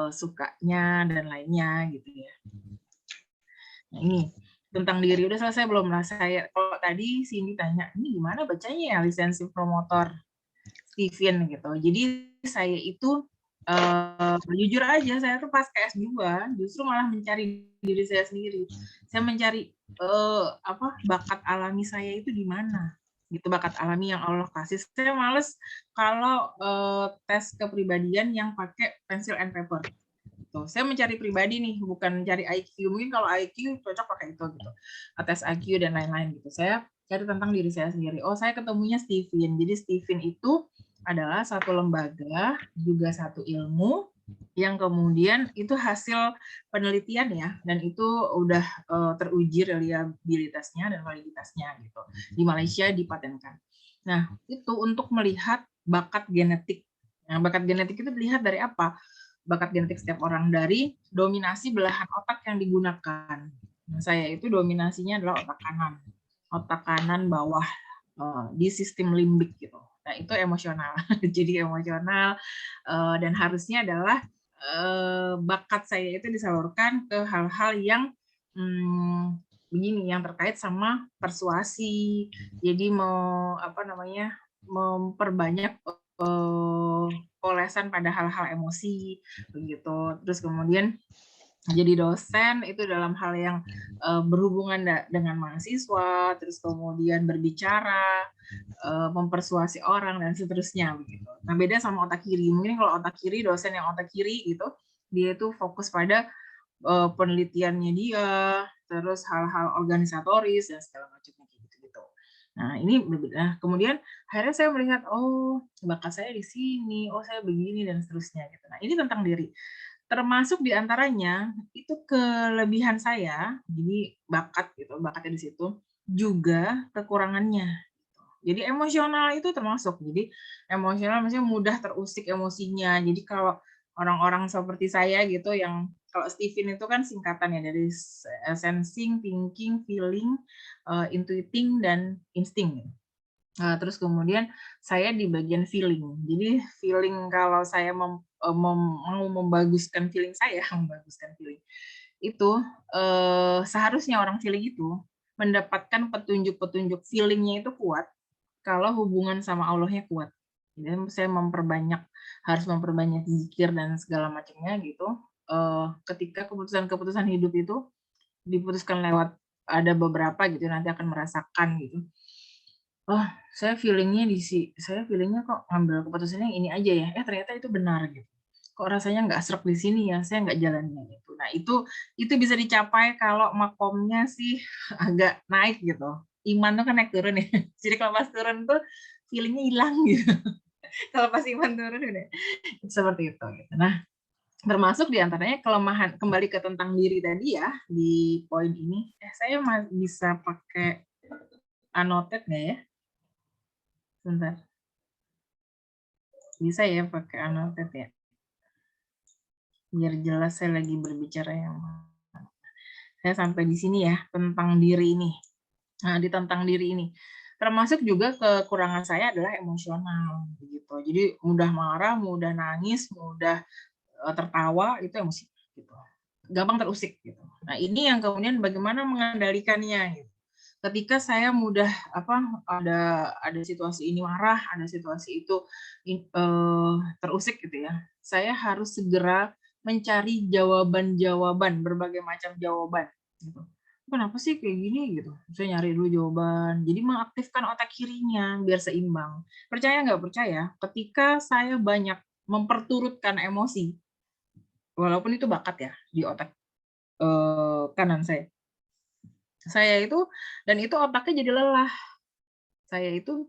sukanya dan lainnya gitu ya. Nah, ini tentang diri udah selesai belum? Nah, saya kalau tadi Cindy tanya, ini gimana bacanya ya lisensi promotor Steven gitu. Jadi saya itu jujur aja, saya tuh pas ke S2 justru malah mencari diri saya sendiri. Saya mencari bakat alami saya itu di mana. Gitu, bakat alami yang Allah kasih. Saya males kalau tes kepribadian yang pakai pencil and paper. Tuh, saya mencari pribadi nih, bukan mencari IQ. Mungkin kalau IQ cocok pakai itu gitu. Tes IQ dan lain-lain gitu. Saya cari tentang diri saya sendiri. Oh, saya ketemunya Steven. Jadi Steven itu adalah satu lembaga, juga satu ilmu yang kemudian itu hasil penelitian ya, dan itu udah teruji reliabilitasnya dan validitasnya gitu. Di Malaysia dipatenkan. Nah, itu untuk melihat bakat genetik. Nah, bakat genetik itu dilihat dari apa? Bakat genetik setiap orang dari dominasi belahan otak yang digunakan. Nah, saya itu dominasinya adalah otak kanan bawah di sistem limbik gitu. Nah, itu emosional. Jadi emosional dan harusnya adalah bakat saya itu disalurkan ke hal-hal yang begini, yang terkait sama persuasi. Jadi memperbanyak polesan pada hal-hal emosi begitu. Terus kemudian jadi dosen itu dalam hal yang berhubungan dengan mahasiswa, terus kemudian berbicara, mempersuasi orang dan seterusnya begitu. Nah, beda sama otak kiri. Mungkin kalau otak kiri, dosen yang otak kiri gitu, dia itu fokus pada penelitiannya dia, terus hal-hal organisatoris dan segala macamnya gitu. Nah, ini kemudian akhirnya saya melihat, oh, bakat saya di sini, oh, saya begini dan seterusnya gitu. Nah, ini tentang diri. Termasuk di antaranya itu kelebihan saya, jadi bakatnya di situ, juga kekurangannya. Jadi emosional itu termasuk. Jadi emosional maksudnya mudah terusik emosinya. Jadi kalau orang-orang seperti saya gitu yang kalau Steven itu kan singkatannya dari sensing, thinking, feeling, intuiting dan insting. Terus kemudian saya di bagian feeling. Jadi feeling kalau saya mau membaguskan feeling saya, membaguskan feeling itu seharusnya orang feeling itu mendapatkan petunjuk-petunjuk feelingnya itu kuat kalau hubungan sama Allahnya kuat. Jadi saya harus memperbanyak zikir dan segala macamnya gitu. Ketika keputusan-keputusan hidup itu diputuskan lewat ada beberapa gitu nanti akan merasakan gitu. Oh, saya feelingnya kok ngambil keputusannya ini aja ya. Ternyata itu benar gitu. kok rasanya nggak sreg di sini ya, saya nggak jalannya itu. Nah itu bisa dicapai kalau makomnya sih agak naik gitu. Iman tuh kan naik turun ya. Jadi kalau pas turun tuh feelingnya hilang gitu. Kalau pas iman turun udah seperti itu. Gitu. Nah, termasuk diantaranya kelemahan, kembali ke tentang diri tadi ya di poin ini. Saya bisa pakai annotate nggak ya? Sebentar. Bisa ya pakai annotate ya. Biar jelas saya lagi berbicara yang mana. Saya sampai di sini ya tentang diri ini. Nah, di tentang diri ini. Termasuk juga kekurangan saya adalah emosional begitu. Jadi mudah marah, mudah nangis, mudah tertawa itu emosi gitu. Gampang terusik gitu. Nah, ini yang kemudian bagaimana mengendalikannya gitu. Ketika saya mudah ada situasi ini marah, ada situasi itu terusik gitu ya. Saya harus segera mencari jawaban-jawaban, berbagai macam jawaban gitu. Kenapa sih kayak gini gitu? Saya nyari dulu jawaban. Jadi mengaktifkan otak kirinya biar seimbang. Percaya nggak percaya, ketika saya banyak memperturutkan emosi, walaupun itu bakat ya di otak kanan saya. Saya itu, dan itu otaknya jadi lelah. Saya itu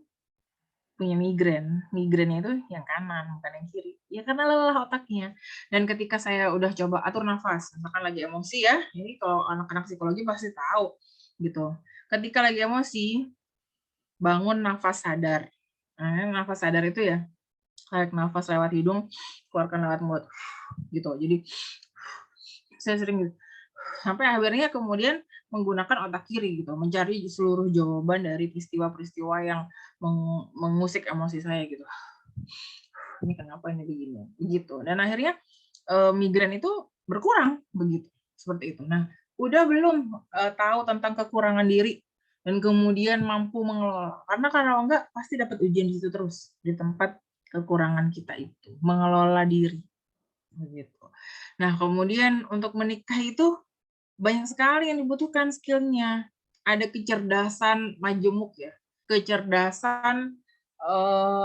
punya migrain. Migrainnya itu yang kanan, bukan yang kiri. Ya karena lelah otaknya. Dan ketika saya udah coba atur nafas, misalkan lagi emosi ya, ini kalau anak-anak psikologi pasti tahu gitu. Ketika lagi emosi, bangun nafas sadar. Nah, nafas sadar itu ya, tarik nafas lewat hidung, keluarkan lewat mulut. Gitu. Jadi saya sering gitu. Sampai akhirnya kemudian menggunakan otak kiri gitu, mencari seluruh jawaban dari peristiwa-peristiwa yang mengusik emosi saya gitu. Ini kenapa ini begini, begitu. Dan akhirnya migrain itu berkurang begitu, seperti itu. Nah, udah belum tahu tentang kekurangan diri dan kemudian mampu mengelola. Karena kalau enggak pasti dapat ujian di situ terus, di tempat kekurangan kita itu, mengelola diri. Begitu. Nah, kemudian untuk menikah itu banyak sekali yang dibutuhkan skill-nya. Ada kecerdasan majemuk ya, kecerdasan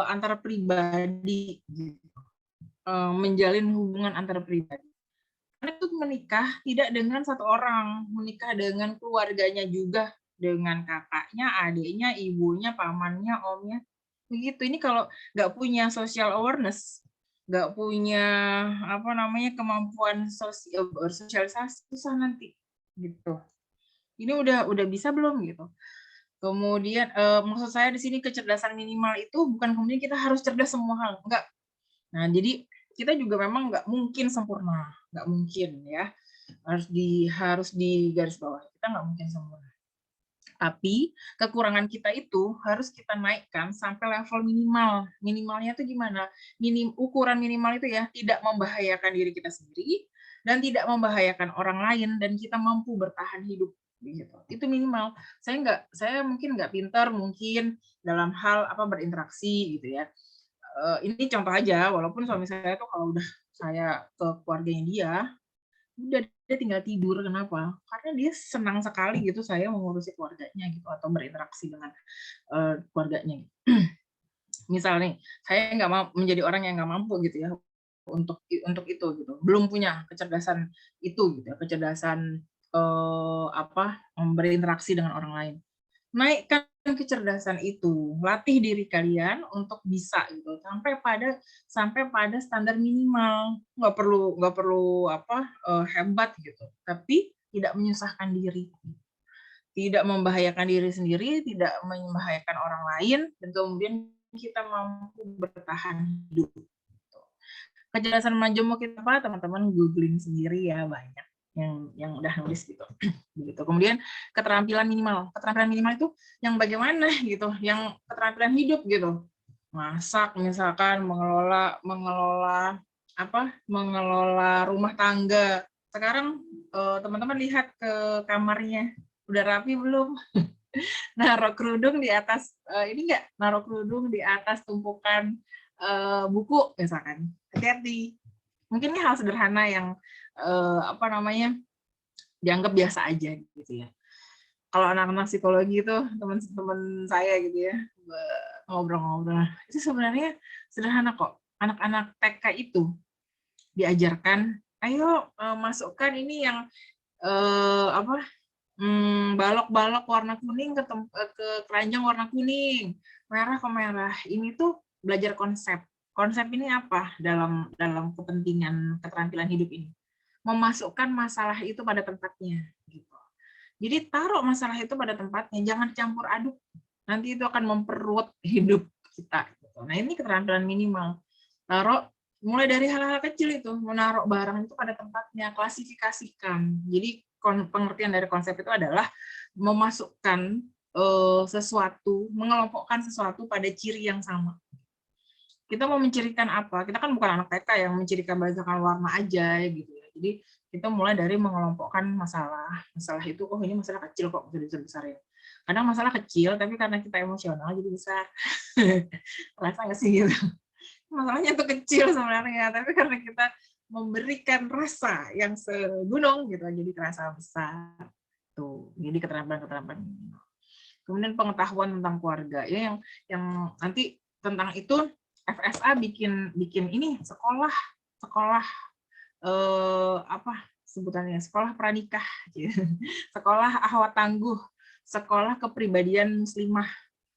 antara pribadi, gitu. Menjalin hubungan antara pribadi. Karena itu menikah tidak dengan satu orang, menikah dengan keluarganya juga, dengan kakaknya, adiknya, ibunya, pamannya, omnya. Begitu. Ini kalau nggak punya social awareness, nggak punya kemampuan bersosialisasi, susah nanti gitu. Ini udah bisa belum gitu. Kemudian maksud saya di sini kecerdasan minimal itu bukan kemudian kita harus cerdas semua hal, enggak. Nah, jadi kita juga memang nggak mungkin sempurna, nggak mungkin ya. Harus di garis bawah. Kita nggak mungkin sempurna. Tapi kekurangan kita itu harus kita naikkan sampai level minimal. Minimalnya itu gimana? Ukuran minimal itu ya tidak membahayakan diri kita sendiri dan tidak membahayakan orang lain dan kita mampu bertahan hidup gitu. Itu minimal. Saya mungkin nggak pintar mungkin dalam hal berinteraksi gitu ya. Ini contoh aja, walaupun suami saya tuh kalau udah saya ke keluarganya dia, udah dia tinggal tidur. Kenapa? Karena dia senang sekali gitu saya mengurusi keluarganya gitu atau berinteraksi dengan keluarganya. Misal nih, saya nggak mau menjadi orang yang nggak mampu gitu ya untuk itu gitu, belum punya kecerdasan itu gitu ya, kecerdasan berinteraksi dengan orang lain. Naikkan kecerdasan itu, latih diri kalian untuk bisa gitu sampai pada standar minimal. Nggak perlu hebat gitu, tapi tidak menyusahkan diri, tidak membahayakan diri sendiri, tidak membahayakan orang lain, dan kemudian kita mampu bertahan hidup. Kecerdasan majemuk itu apa? Teman-teman googling sendiri ya, banyak yang udah nulis gitu. Begitu. Kemudian keterampilan minimal. Keterampilan minimal itu yang bagaimana gitu, yang keterampilan hidup gitu. Masak misalkan, mengelola rumah tangga. Sekarang teman-teman lihat ke kamarnya, udah rapi belum? Naruh kerudung di atas naruh kerudung di atas tumpukan buku misalkan. Hati-hati. Mungkin ini hal sederhana yang dianggap biasa aja gitu ya. Kalau anak-anak psikologi itu teman-teman saya gitu ya ngobrol-ngobrol, itu sebenarnya sederhana kok. Anak-anak TK itu diajarkan, ayo masukkan ini yang balok-balok warna kuning ke keranjang warna kuning, merah ke merah. Ini tuh belajar konsep. Konsep ini apa dalam kepentingan keterampilan hidup ini? Memasukkan masalah itu pada tempatnya. Gitu. Jadi taruh masalah itu pada tempatnya, jangan campur aduk. Nanti itu akan memperruwet hidup kita. Gitu. Nah ini keterampilan minimal. Taruh mulai dari hal-hal kecil itu, menaruh barang itu pada tempatnya, klasifikasikan. Jadi pengertian dari konsep itu adalah memasukkan sesuatu, mengelompokkan sesuatu pada ciri yang sama. Kita mau mencirikan apa? Kita kan bukan anak TK yang mencirikan berdasarkan warna aja gitu ya. Jadi kita mulai dari mengelompokkan masalah. Masalah itu, oh ini masalah kecil kok, bisa besar-besarin. Kadang masalah kecil, tapi karena kita emosional jadi besar. Rasa nggak sih gitu? Masalahnya itu kecil sebenarnya, tapi karena kita memberikan rasa yang segunung gitu, jadi terasa besar. Tuh, jadi keterampilan-keterampilan. Kemudian pengetahuan tentang keluarga, ya yang nanti tentang itu FSA bikin ini sekolah apa sebutannya, sekolah pranikah, sekolah akhwat tangguh, sekolah kepribadian muslimah,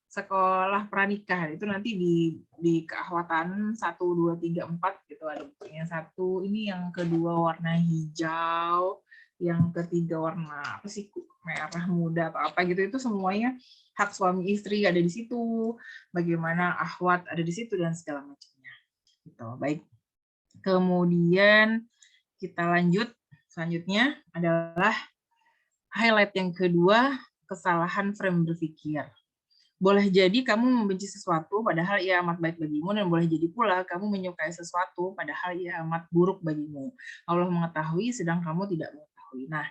sekolah pranikah. Itu nanti di keakhwatan 1, 2, 3, 4 gitu ada bukunya. 1 ini, yang kedua warna hijau, yang ketiga warna apa sih, merah muda atau apa gitu. Itu semuanya hak suami istri ada di situ, bagaimana akhwat ada di situ dan segala macamnya. Gitu. Baik. Kemudian kita lanjut, selanjutnya adalah highlight yang kedua, kesalahan frame berpikir. Boleh jadi kamu membenci sesuatu padahal ia amat baik bagimu, dan boleh jadi pula kamu menyukai sesuatu padahal ia amat buruk bagimu. Allah mengetahui sedang kamu tidak mengetahui. Nah,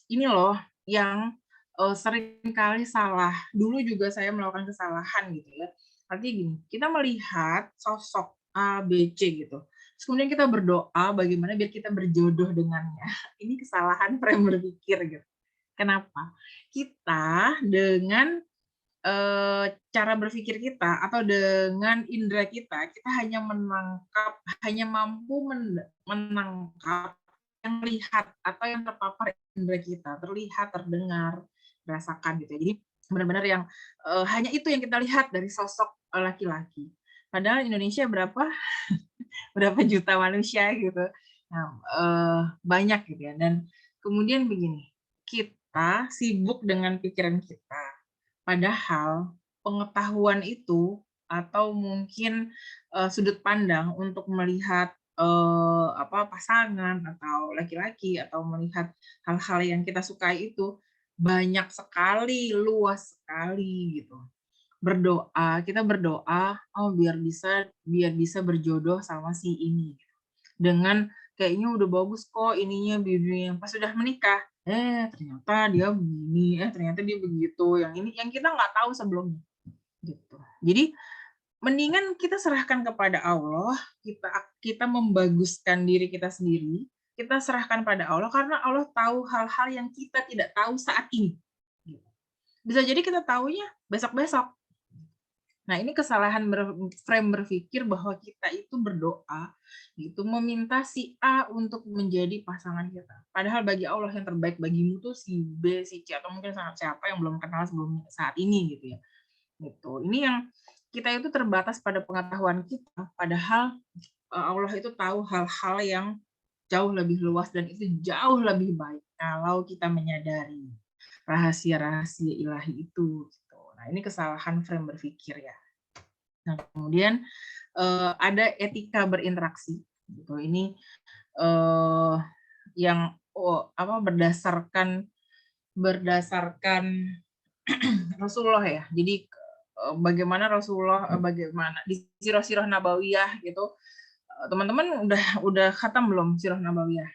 ini loh yang seringkali salah. Dulu juga saya melakukan kesalahan gitu ya. Artinya gini, kita melihat sosok A, B, C gitu. Terus kemudian kita berdoa bagaimana biar kita berjodoh dengannya. Ini kesalahan frame berpikir gitu. Kenapa? Kita dengan cara berpikir kita atau dengan indera kita hanya mampu menangkap yang lihat atau yang terpapar indera kita, terlihat, terdengar, rasakan gitu. Jadi benar-benar yang hanya itu yang kita lihat dari sosok laki-laki. Padahal Indonesia berapa juta manusia gitu. Nah, banyak gitu ya. Dan kemudian begini, kita sibuk dengan pikiran kita. Padahal pengetahuan itu atau mungkin sudut pandang untuk melihat pasangan atau laki-laki atau melihat hal-hal yang kita sukai itu banyak sekali, luas sekali gitu. Kita berdoa, oh biar bisa berjodoh sama si ini. Dengan kayaknya udah bagus kok ininya, bibirnya, pas sudah menikah, ternyata dia begini, ternyata dia begitu, yang ini yang kita nggak tahu sebelumnya gitu. Jadi mendingan kita serahkan kepada Allah, kita membaguskan diri kita sendiri, kita serahkan pada Allah karena Allah tahu hal-hal yang kita tidak tahu saat ini. Bisa jadi kita tahunya besok-besok. Nah, ini kesalahan frame berpikir bahwa kita itu berdoa, itu meminta si A untuk menjadi pasangan kita. Padahal bagi Allah yang terbaik bagimu tuh si B, si C, atau mungkin siapa yang belum kenal sebelum saat ini gitu ya. Gitu. Ini yang kita itu terbatas pada pengetahuan kita, padahal Allah itu tahu hal-hal yang jauh lebih luas dan itu jauh lebih baik kalau kita menyadari rahasia-rahasia ilahi itu. Nah, ini kesalahan frame berpikir ya. Nah, kemudian ada etika berinteraksi. Gitu. Ini yang berdasarkan Rasulullah ya. Jadi bagaimana Rasulullah, bagaimana di sirah-sirah nabawiyah gitu. Teman-teman udah khatam belum sirah nabawiyah?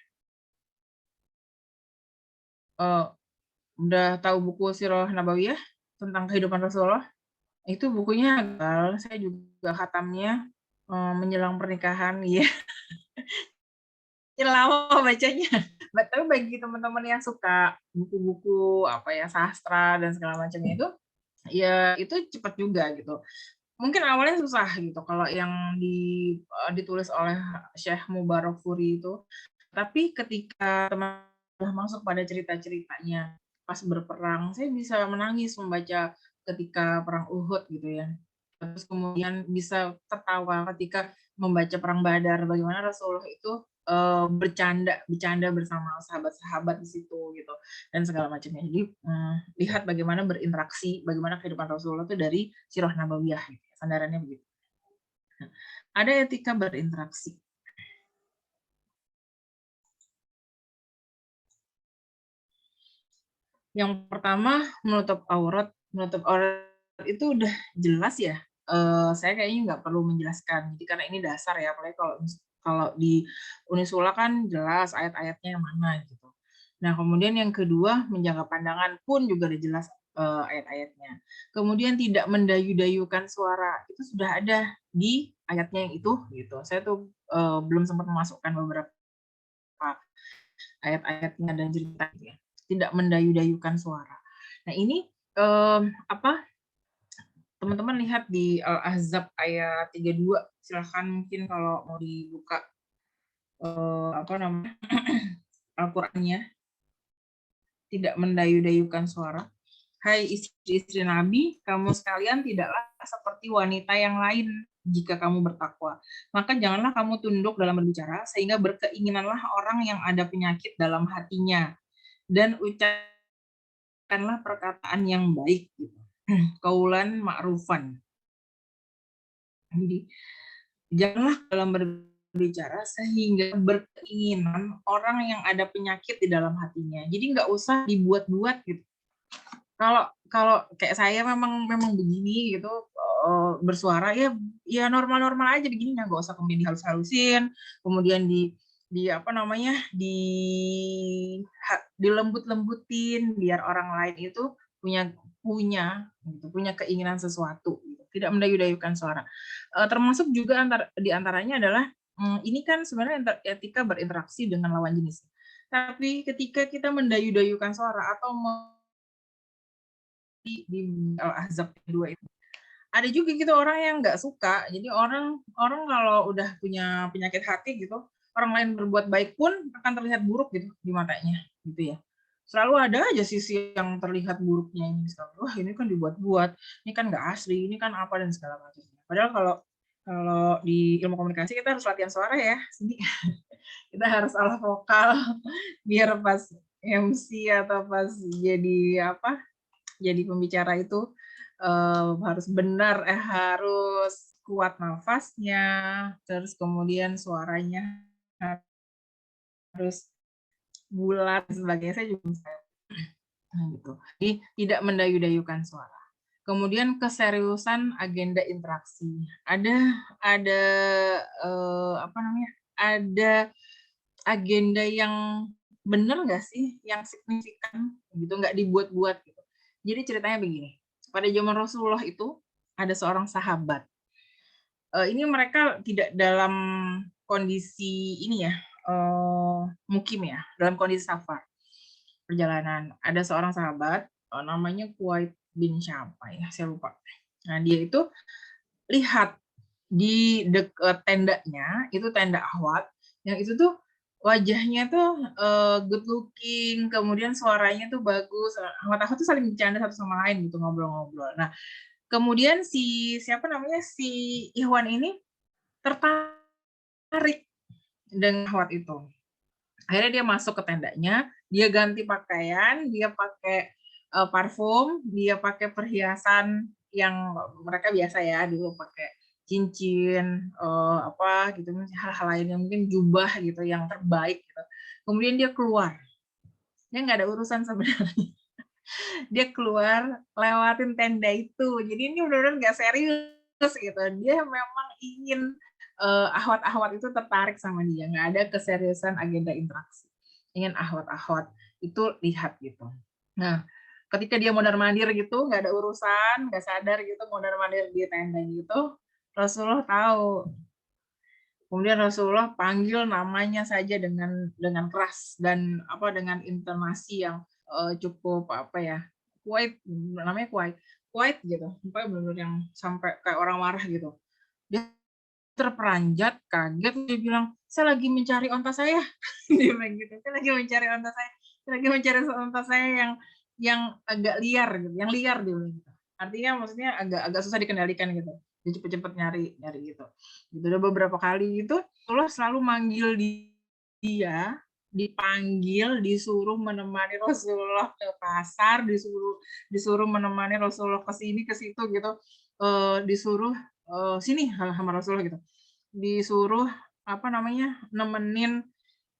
Udah tahu buku sirah nabawiyah tentang kehidupan Rasulullah? Itu bukunya saya juga khatamnya menjelang pernikahan ya. Lama bacanya. Tapi bagi teman-teman yang suka buku-buku sastra dan segala macamnya itu, ya itu cepat juga gitu. mungkin awalnya susah gitu kalau yang ditulis oleh Syekh Mubarakfuri itu. Tapi ketika teman sudah masuk pada cerita-ceritanya pas berperang, saya bisa menangis membaca ketika perang Uhud gitu ya. Terus kemudian bisa tertawa ketika membaca perang Badar, bagaimana Rasulullah itu bercanda bersama sahabat-sahabat di situ gitu dan segala macamnya. Jadi lihat bagaimana berinteraksi, bagaimana kehidupan Rasulullah itu dari sirah nabawiyah gitu. Sandarannya begitu. Nah, ada etika berinteraksi. Yang pertama menutup aurat itu udah jelas ya. Saya kayaknya nggak perlu menjelaskan. Jadi karena ini dasar ya, apalagi kalau di Unisula kan jelas ayat-ayatnya yang mana gitu. Nah, kemudian yang kedua, menjaga pandangan pun juga udah jelas ayat-ayatnya. Kemudian tidak mendayu-dayukan suara, itu sudah ada di ayatnya yang itu gitu. Saya tuh belum sempat memasukkan beberapa ayat-ayatnya dan ceritanya. Tidak mendayu-dayukan suara. Nah, ini teman-teman lihat di Al-Ahzab ayat 32. Silahkan mungkin kalau mau dibuka Al-Qur'annya. Tidak mendayu-dayukan suara. Hai istri-istri Nabi, kamu sekalian tidaklah seperti wanita yang lain jika kamu bertakwa. Maka janganlah kamu tunduk dalam berbicara, sehingga berkeinginanlah orang yang ada penyakit dalam hatinya. Dan ucapkanlah perkataan yang baik. Qaulan ma'rufan. Jadi, janganlah dalam berbicara sehingga berkeinginan orang yang ada penyakit di dalam hatinya. Jadi nggak usah dibuat-buat gitu. Kalau kayak saya memang begini gitu bersuara ya normal-normal aja begini, nggak usah kemudian dihalus-halusin, kemudian dilembut-lembutin biar orang lain itu punya keinginan sesuatu. Tidak mendayu-dayukan suara. Termasuk juga di antaranya adalah ini kan sebenarnya etika berinteraksi dengan lawan jenis. Tapi ketika kita mendayu-dayukan suara atau di Al-Ahzab 2 itu. Ada juga gitu orang yang nggak suka. Jadi orang kalau udah punya penyakit hati gitu, orang lain berbuat baik pun akan terlihat buruk gitu di matanya, gitu ya. Selalu ada aja sisi yang terlihat buruknya ini. Wah, ini kan dibuat-buat, ini kan nggak asli, ini kan apa dan segala macam. Padahal kalau di ilmu komunikasi kita harus latihan suara ya. Jadi kita harus olah vokal biar pas MC atau pas jadi pembicara itu harus benar, harus kuat nafasnya, terus kemudian suaranya harus bulat sebagainya. Saya juga gitu. Jadi tidak mendayu-dayukan suara. Kemudian keseriusan agenda interaksi. Ada agenda yang benar nggak sih, yang signifikan gitu, nggak dibuat-buat gitu. Jadi ceritanya begini, pada zaman Rasulullah itu ada seorang sahabat. Ini mereka tidak dalam kondisi ini ya, mukim ya, dalam kondisi safar, perjalanan. Ada seorang sahabat, namanya Kuwait bin siapa ya, saya lupa. Nah, dia itu lihat di dekat tendanya, itu tenda Ahwat, yang itu tuh wajahnya tuh good looking, kemudian suaranya tuh bagus. Ahwat-ahwat tuh saling bercanda satu sama lain gitu, ngobrol-ngobrol. Nah, kemudian si Ikhwan ini tertarik dengan Ahwat itu. Akhirnya dia masuk ke tendanya, dia ganti pakaian, dia pakai parfum, dia pakai perhiasan yang mereka biasa ya, dulu pakai cincin, gitu, hal-hal lain yang mungkin jubah gitu, yang terbaik gitu. Kemudian dia keluar. Dia nggak ada urusan sebenarnya. Dia keluar lewatin tenda itu. Jadi ini benar-benar nggak serius gitu. Dia memang ingin ahwat-ahwat itu tertarik sama dia. Nggak ada keseriusan agenda interaksi. Ingin ahwat-ahwat itu lihat gitu. Nah, ketika dia mondar-mandir gitu, nggak ada urusan, nggak sadar gitu, mondar-mandir di tenda gitu, Rasulullah tahu. Kemudian Rasulullah panggil namanya saja dengan keras dan dengan intonasi yang cukup Kuwait, namanya Kuwait. white gitu, mukanya bener-bener yang sampai kayak orang marah gitu. Dia terperanjat, kaget, dia bilang, "Saya lagi mencari onta saya." Dia bilang gitu, "Saya lagi mencari onta saya, saya lagi mencari onta saya yang agak liar gitu, yang liar," dia bilang gitu. Artinya maksudnya agak agak susah dikendalikan gitu. Dia cepet-cepet nyari nyari gitu. Gitu udah beberapa kali gitu, Allah selalu manggil dia, dipanggil, disuruh menemani Rasulullah ke pasar, disuruh disuruh menemani Rasulullah ke sini, ke situ gitu, disuruh, "Sini," sama Rasulullah gitu. Disuruh, apa namanya, nemenin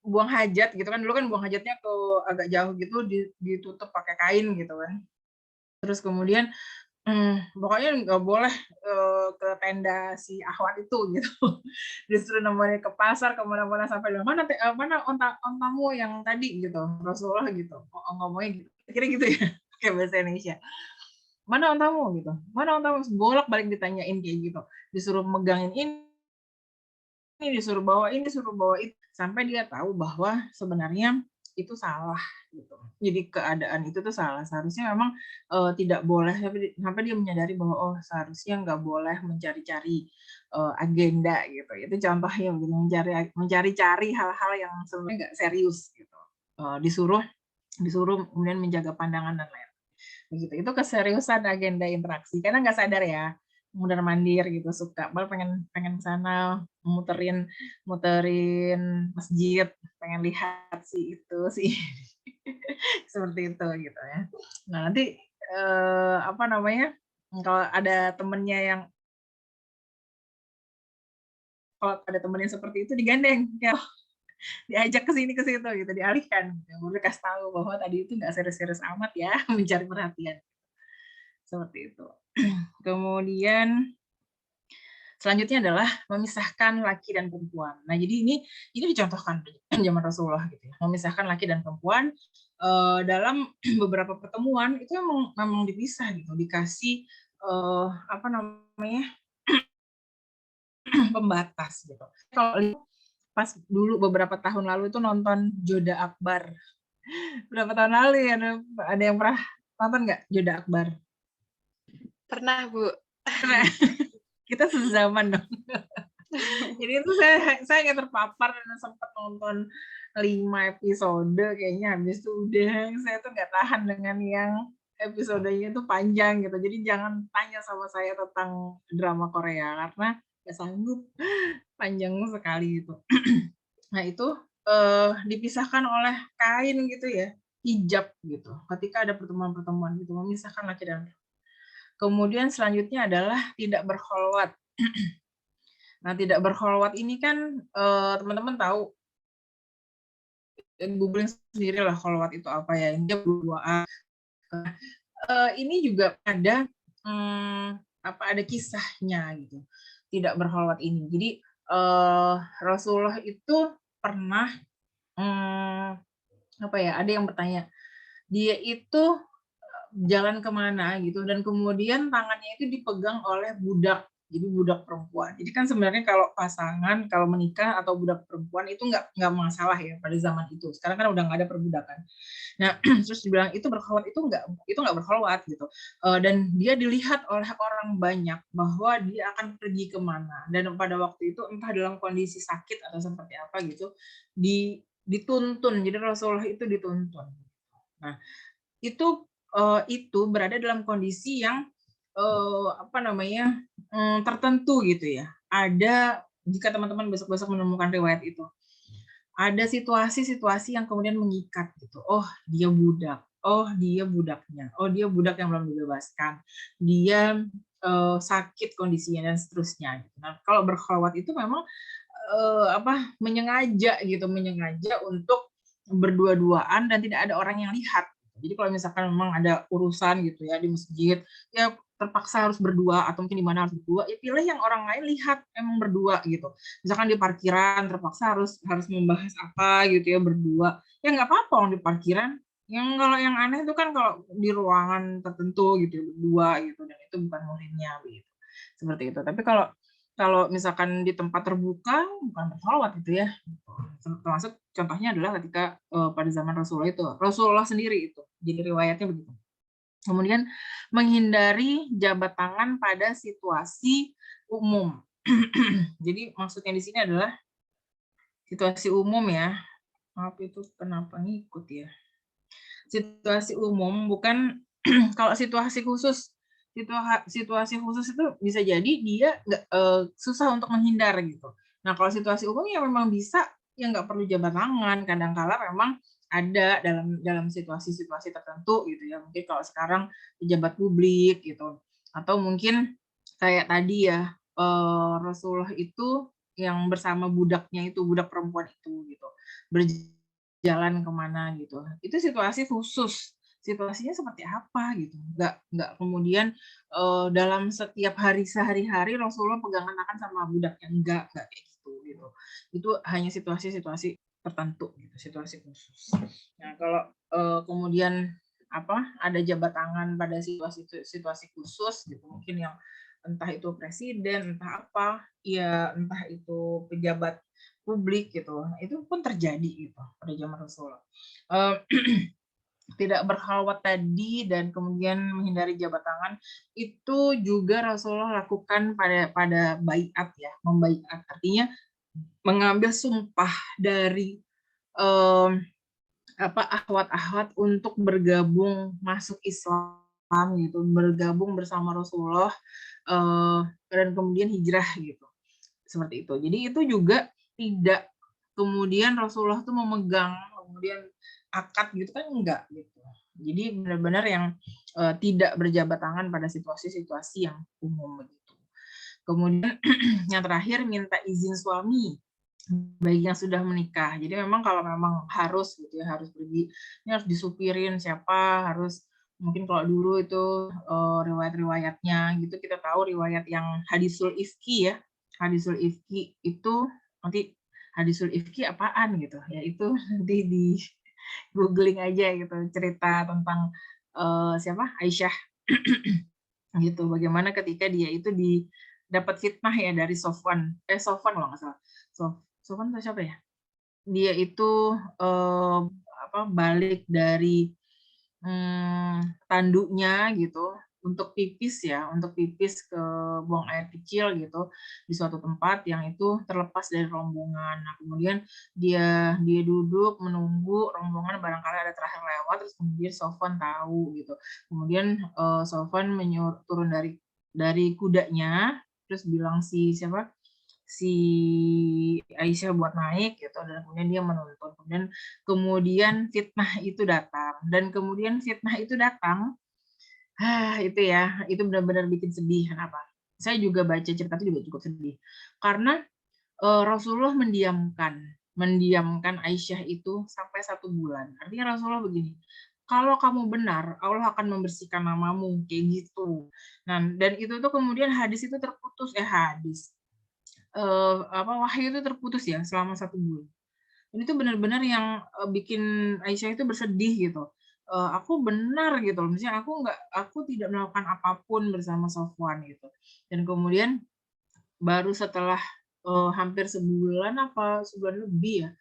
buang hajat gitu kan, dulu kan buang hajatnya ke agak jauh gitu, ditutup pakai kain gitu kan. Terus kemudian, pokoknya nggak boleh, ke tenda si Ahwat itu gitu. Disuruh nemenin ke pasar, ke mana-mana sampai bilang, "Mana ontamu yang tadi?" gitu, Rasulullah gitu, ngomongnya gitu, kira gitu ya, pakai bahasa Indonesia. "Mana ontamu?" gitu, "Mana ontamu?" Bolak-balik ditanyain kayak gitu, disuruh megangin ini, disuruh bawa itu, sampai dia tahu bahwa sebenarnya itu salah gitu. Jadi keadaan itu tuh salah, seharusnya memang, tidak boleh, sampai dia menyadari bahwa, oh seharusnya nggak boleh mencari-cari, agenda gitu. Itu contohnya begitu, mencari-cari hal-hal yang sebenarnya nggak serius gitu. Disuruh disuruh kemudian menjaga pandangan dan lain begitu. Itu keseriusan agenda interaksi, karena nggak sadar ya, mondar-mandir gitu, suka malah pengen pengen ke sana, muterin muterin masjid, pengen lihat si itu, si seperti itu gitu ya. Nah nanti, apa namanya, kalau ada temennya yang kalau ada temen yang seperti itu digandeng, ya diajak ke sini ke situ gitu, dialihkan, gitu. Baru kasih tahu bahwa tadi itu nggak serius-serius amat ya mencari perhatian, seperti itu. Kemudian selanjutnya adalah memisahkan laki dan perempuan. Nah, jadi ini dicontohkan zaman Rasulullah gitu ya, memisahkan laki dan perempuan, dalam beberapa pertemuan itu memang dipisah gitu, dikasih, apa namanya, pembatas gitu. Kalau pas dulu beberapa tahun lalu itu nonton Joda Akbar. Berapa tahun lalu ya, ada yang pernah nonton nggak Joda Akbar? Pernah, Bu. Kita sezaman dong. Jadi itu saya nggak terpapar dan sempat nonton 5 episode kayaknya, habis itu udah saya tuh nggak tahan dengan yang episodenya itu panjang gitu. Jadi jangan tanya sama saya tentang drama Korea karena nggak sanggup, panjang sekali itu. Nah itu, dipisahkan oleh kain gitu ya, hijab gitu, ketika ada pertemuan-pertemuan gitu, memisahkan laki dan perempuan. Kemudian selanjutnya adalah tidak berkholwat. Nah, tidak berkholwat ini kan, teman-teman tahu, googling sendiri lah kholwat itu apa ya, dia berduaan. Ini juga ada, ada kisahnya gitu, tidak berkholwat ini. Jadi, Rasulullah itu pernah, ada yang bertanya, dia itu jalan kemana gitu, dan kemudian tangannya itu dipegang oleh budak, jadi budak perempuan. Jadi kan sebenarnya kalau pasangan, kalau menikah atau budak perempuan itu nggak masalah ya pada zaman itu. Sekarang kan udah nggak ada perbudakan. Nah, terus dibilang itu berkholwat, itu nggak berkholwat gitu. Dan dia dilihat oleh orang banyak bahwa dia akan pergi kemana. Dan pada waktu itu entah dalam kondisi sakit atau seperti apa gitu, dituntun. Jadi Rasulullah itu dituntun. Nah, itu berada dalam kondisi yang, tertentu gitu ya. Ada, jika teman-teman besok-besok menemukan riwayat itu, ada situasi-situasi yang kemudian mengikat gitu. Oh, dia budak. Oh, dia budaknya. Oh, dia budak yang belum dibebaskan. Dia, sakit kondisinya dan seterusnya. Nah, kalau berkholwat itu memang, menyengaja untuk berdua-duaan dan tidak ada orang yang lihat. Jadi kalau misalkan memang ada urusan gitu ya di masjid, ya terpaksa harus berdua atau mungkin di mana harus berdua, ya pilih yang orang lain lihat emang berdua gitu. Misalkan di parkiran terpaksa harus membahas apa gitu ya berdua, ya nggak apa-apa orang di parkiran. Kalau yang aneh itu kan kalau di ruangan tertentu gitu ya, berdua gitu, dan itu bukan muhrimnya begitu. Seperti itu. Tapi kalau kalau misalkan di tempat terbuka bukan berkholwat gitu ya. Termasuk contohnya adalah ketika, pada zaman Rasulullah itu, Rasulullah sendiri itu. Jadi riwayatnya begitu. Kemudian menghindari jabat tangan pada situasi umum. Jadi maksudnya di sini adalah situasi umum ya. Maaf itu kenapa ngikut ya. Situasi umum bukan kalau situasi khusus. Situasi khusus itu bisa jadi dia susah untuk menghindar gitu. Nah kalau situasi umum ya memang bisa, ya nggak perlu jabat tangan. Kadang-kala memang ada dalam situasi-situasi tertentu gitu ya. Mungkin kalau sekarang pejabat publik gitu, atau mungkin kayak tadi ya Rasulullah itu yang bersama budaknya itu, budak perempuan itu gitu, berjalan kemana gitu. Itu situasi khusus. Situasinya seperti apa gitu. Nggak kemudian dalam setiap hari sehari-hari Rasulullah pegangan tangan sama budaknya, enggak kayak gitu gitu. Itu hanya situasi-situasi tertentu gitu, situasi khusus. Nah, kalau kemudian ada jabat tangan pada situasi khusus gitu, mungkin yang entah itu presiden, entah apa, ya entah itu pejabat publik gitu, itu pun terjadi gitu pada zaman Rasulullah. Tidak berkhalwat tadi dan kemudian menghindari jabat tangan itu juga Rasulullah lakukan pada baiat ya, membaiat artinya mengambil sumpah dari akhwat-akhwat untuk bergabung masuk Islam gitu, bergabung bersama Rasulullah dan kemudian hijrah gitu. Seperti itu. Jadi itu juga tidak kemudian Rasulullah tuh memegang kemudian akad gitu kan, enggak gitu. Jadi benar-benar yang tidak berjabat tangan pada situasi-situasi yang umum begitu. Kemudian yang terakhir minta izin suami baik yang sudah menikah. Jadi memang kalau memang harus gitu ya, harus pergi, ini harus disupirin siapa, harus mungkin kalau dulu itu riwayat-riwayatnya gitu, kita tahu riwayat yang hadisul ifki ya. Hadisul ifki itu nanti hadisul ifki apaan gitu ya, itu nanti di googling aja gitu, cerita tentang siapa, Aisyah gitu, bagaimana ketika dia itu dapat fitnah ya dari Sofwan kalau nggak salah, Sofwan atau siapa ya, dia itu balik dari tanduknya gitu untuk pipis ke buang air kecil gitu di suatu tempat yang itu terlepas dari rombongan. Nah, kemudian dia duduk menunggu rombongan barangkali ada terakhir lewat, terus kemudian Sofwan tahu gitu. Kemudian Sofwan turun dari kudanya, terus bilang si Aisyah buat naik gitu, dan kemudian dia menuntun. Kemudian fitnah itu datang. Itu ya, itu benar-benar bikin sedih. Kenapa? Saya juga baca cerita itu juga cukup sedih. Karena Rasulullah mendiamkan Aisyah itu sampai 1 bulan. Artinya Rasulullah begini, kalau kamu benar, Allah akan membersihkan namamu, kayak gitu. Nah, dan itu tuh kemudian hadis itu terputus, wahyu itu terputus ya selama 1 bulan. Ini tuh benar-benar yang bikin Aisyah itu bersedih gitu. Aku benar gitu, misalnya aku tidak melakukan apapun bersama Sofwan gitu. Dan kemudian baru setelah hampir sebulan lebih ya,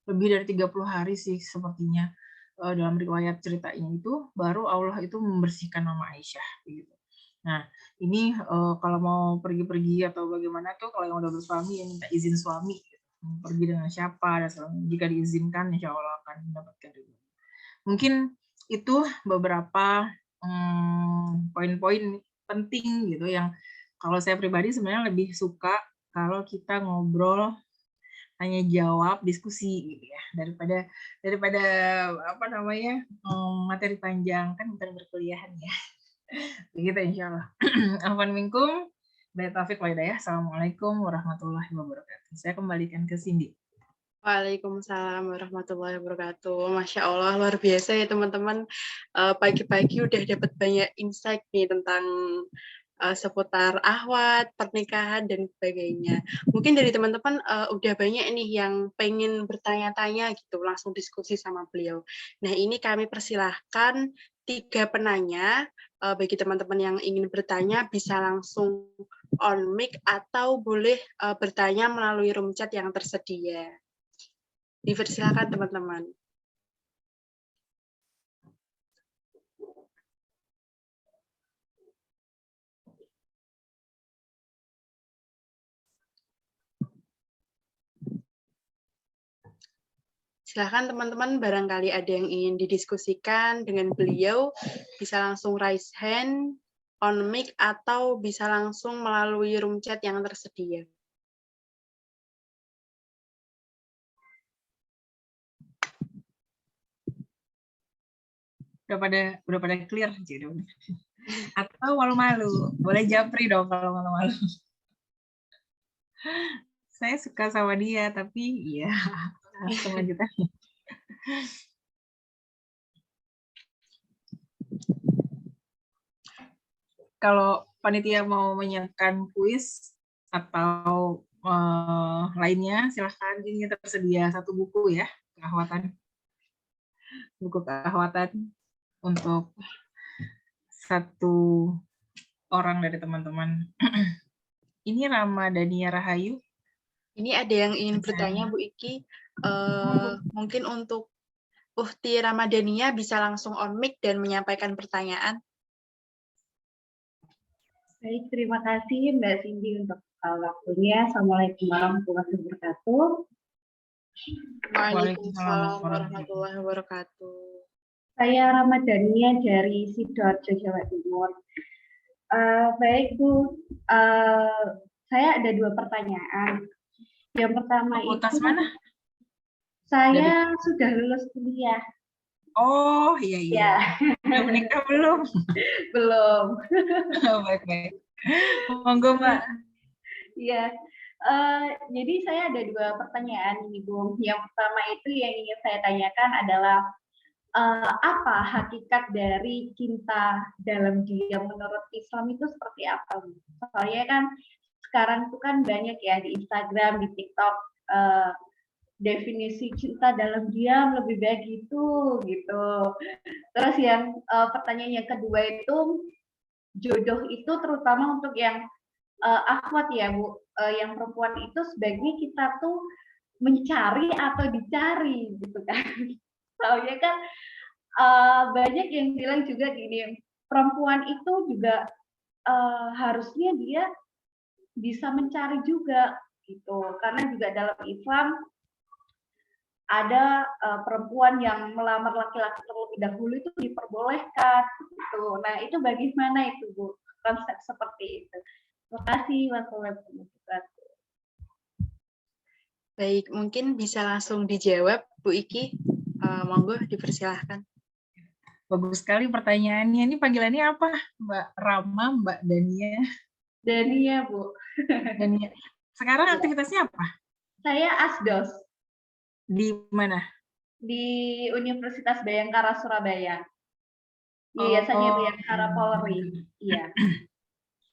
lebih dari 30 hari sih sepertinya dalam riwayat ceritanya itu, baru Allah itu membersihkan nama Aisyah gitu. Nah, ini kalau mau pergi-pergi atau bagaimana tuh, kalau yang udah bersuami ya minta izin suami gitu. Pergi dengan siapa, dan jika diizinkan insya Allah akan mendapatkan ridho. Mungkin itu beberapa poin-poin penting gitu yang kalau saya pribadi sebenarnya lebih suka kalau kita ngobrol, tanya jawab, diskusi gitu ya, daripada materi panjang, kan bukan berkuliahan ya. Begitu insyaallah. Afwan minkum, billahi taufiq wal hidayah. Assalamualaikum warahmatullahi wabarakatuh. Saya kembalikan ke Cindy. Waalaikumsalam warahmatullahi wabarakatuh. Masya Allah, luar biasa ya teman-teman. Pagi-pagi udah dapat banyak insight nih tentang seputar ahwat, pernikahan, dan sebagainya. Mungkin dari teman-teman udah banyak nih yang pengen bertanya-tanya gitu, langsung diskusi sama beliau. Nah, ini kami persilahkan 3 penanya. Bagi teman-teman yang ingin bertanya, bisa langsung on mic atau boleh bertanya melalui room chat yang tersedia. Dipersilakan teman-teman. Silahkan teman-teman, barangkali ada yang ingin didiskusikan dengan beliau, bisa langsung raise hand, on mic, atau bisa langsung melalui room chat yang tersedia. Udah pada clear jadi. Atau malu-malu, boleh japri dong kalau malu-malu. Saya suka sama dia, tapi ya langsung lanjut aja. Kalau panitia mau menyiapkan kuis atau lainnya, silahkan. Ini tersedia satu buku ya, keahwatan. Buku keahwatan untuk satu orang dari teman-teman. Ini Ramadhania Rahayu. Ini ada yang ingin bertanya, Bu Iki. Mungkin untuk Uhti Ramadhania bisa langsung on mic dan menyampaikan pertanyaan. Baik, terima kasih Mbak Cindy untuk waktunya. Assalamualaikum warahmatullahi wabarakatuh. Waalaikumsalam warahmatullahi wabarakatuh. Saya Ramadhania dari Sidoarjo, Jawa Timur. Baik Bu, saya ada 2 pertanyaan. Yang pertama Fakultas itu, mana? saya sudah lulus kuliah. Oh iya. Udah menikah belum? Belum. Baik. Monggo Mbak. Iya. Jadi saya ada 2 pertanyaan ini Bu. Yang pertama itu yang ingin saya tanyakan adalah apa hakikat dari cinta dalam diam menurut Islam itu seperti apa? Soalnya kan sekarang itu kan banyak ya di Instagram, di TikTok, definisi cinta dalam diam lebih baik gitu. Terus yang pertanyaan yang kedua itu, jodoh itu terutama untuk yang akhwat ya Bu, yang perempuan itu sebaiknya kita tuh mencari atau dicari gitu kan. Soalnya kan banyak yang bilang juga gini, perempuan itu juga harusnya dia bisa mencari juga gitu, karena juga dalam Islam ada perempuan yang melamar laki-laki terlebih dahulu itu diperbolehkan gitu. Nah itu bagaimana itu Bu, konsep seperti itu? Terima kasih. Wassalamualaikum. Baik, mungkin bisa langsung dijawab Bu Iki. Monggo dipersilahkan. Bagus sekali pertanyaannya. Ini panggilannya apa? Mbak Rama, Mbak Dania? Dania, Bu. Dania. Sekarang aktivitasnya apa? Saya asdos. Di mana? Di Universitas Bayangkara Surabaya. Yayasannya Bayangkara Polri. Iya.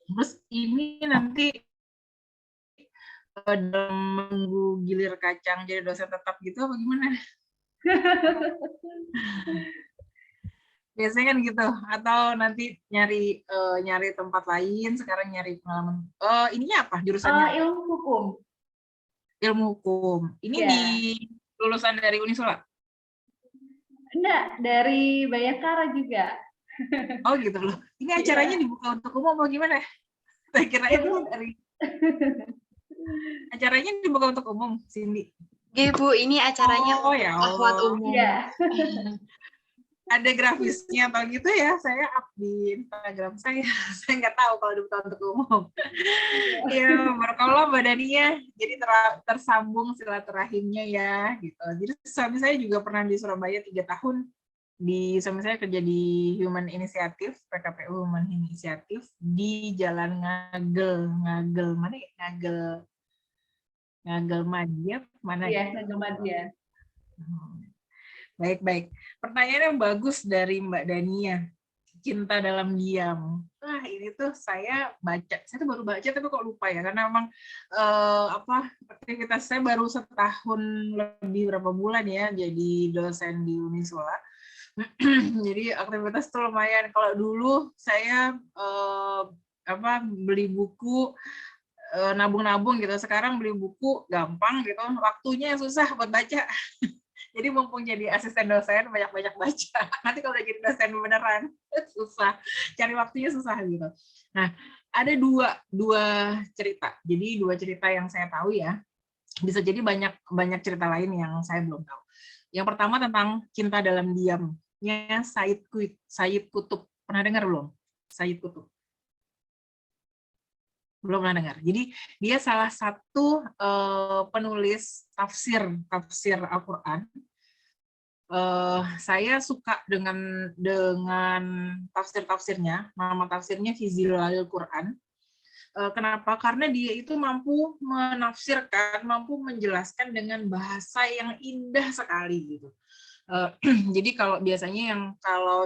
Terus ini nanti dalam minggu gilir kacang jadi dosen tetap gitu apa gimana? Biasanya kan gitu, atau nanti nyari tempat lain, sekarang nyari pengalaman. Ininya apa jurusannya? Ilmu hukum. Ilmu hukum. Ini di lulusan dari Unisula? Enggak, dari Bayangkara juga. Oh gitu loh. Ini acaranya dibuka untuk umum apa gimana? Saya kira itu dari acaranya dibuka untuk umum, Cindy. Oke Bu, ini acaranya akhwat umum. Iya. Ada grafisnya atau gitu ya, saya up di Instagram saya nggak tahu kalau dibuka untuk umum. Ya, barakallah Mbak Dania, jadi tersambung silaturahimnya ya, gitu. Jadi suami saya juga pernah di Surabaya 3 tahun. Suami saya kerja di Human Initiative, PKPU Human Initiative di Jalan Ngagel mana ya? Ngagel Madya mana? Iya, Ngagel Madya. Baik. Pertanyaan yang bagus dari Mbak Dania. Cinta dalam diam. Nah, ini tuh saya tuh baru baca tapi kok lupa ya, karena memang aktivitas saya baru setahun lebih berapa bulan ya jadi dosen di Unisula. Jadi aktivitas tuh lumayan. Kalau dulu saya beli buku, nabung-nabung gitu. Sekarang beli buku gampang gitu, waktunya susah buat baca. Jadi mumpung jadi asisten dosen banyak-banyak baca. Nanti kalau udah jadi dosen beneran susah, cari waktunya susah gitu. Nah, ada dua cerita. Jadi 2 cerita yang saya tahu ya. bisa jadi banyak cerita lain yang saya belum tahu. Yang pertama tentang cinta dalam diamnya Sayyid Qutb. Pernah dengar belum? Sayyid Qutb. Belum pernah dengar. Jadi dia salah satu penulis tafsir Al-Quran. Saya suka dengan tafsirnya. Nama tafsirnya Fi Zilalil Quran. Kenapa? Karena dia itu mampu menafsirkan, mampu menjelaskan dengan bahasa yang indah sekali gitu. Jadi kalau biasanya kalau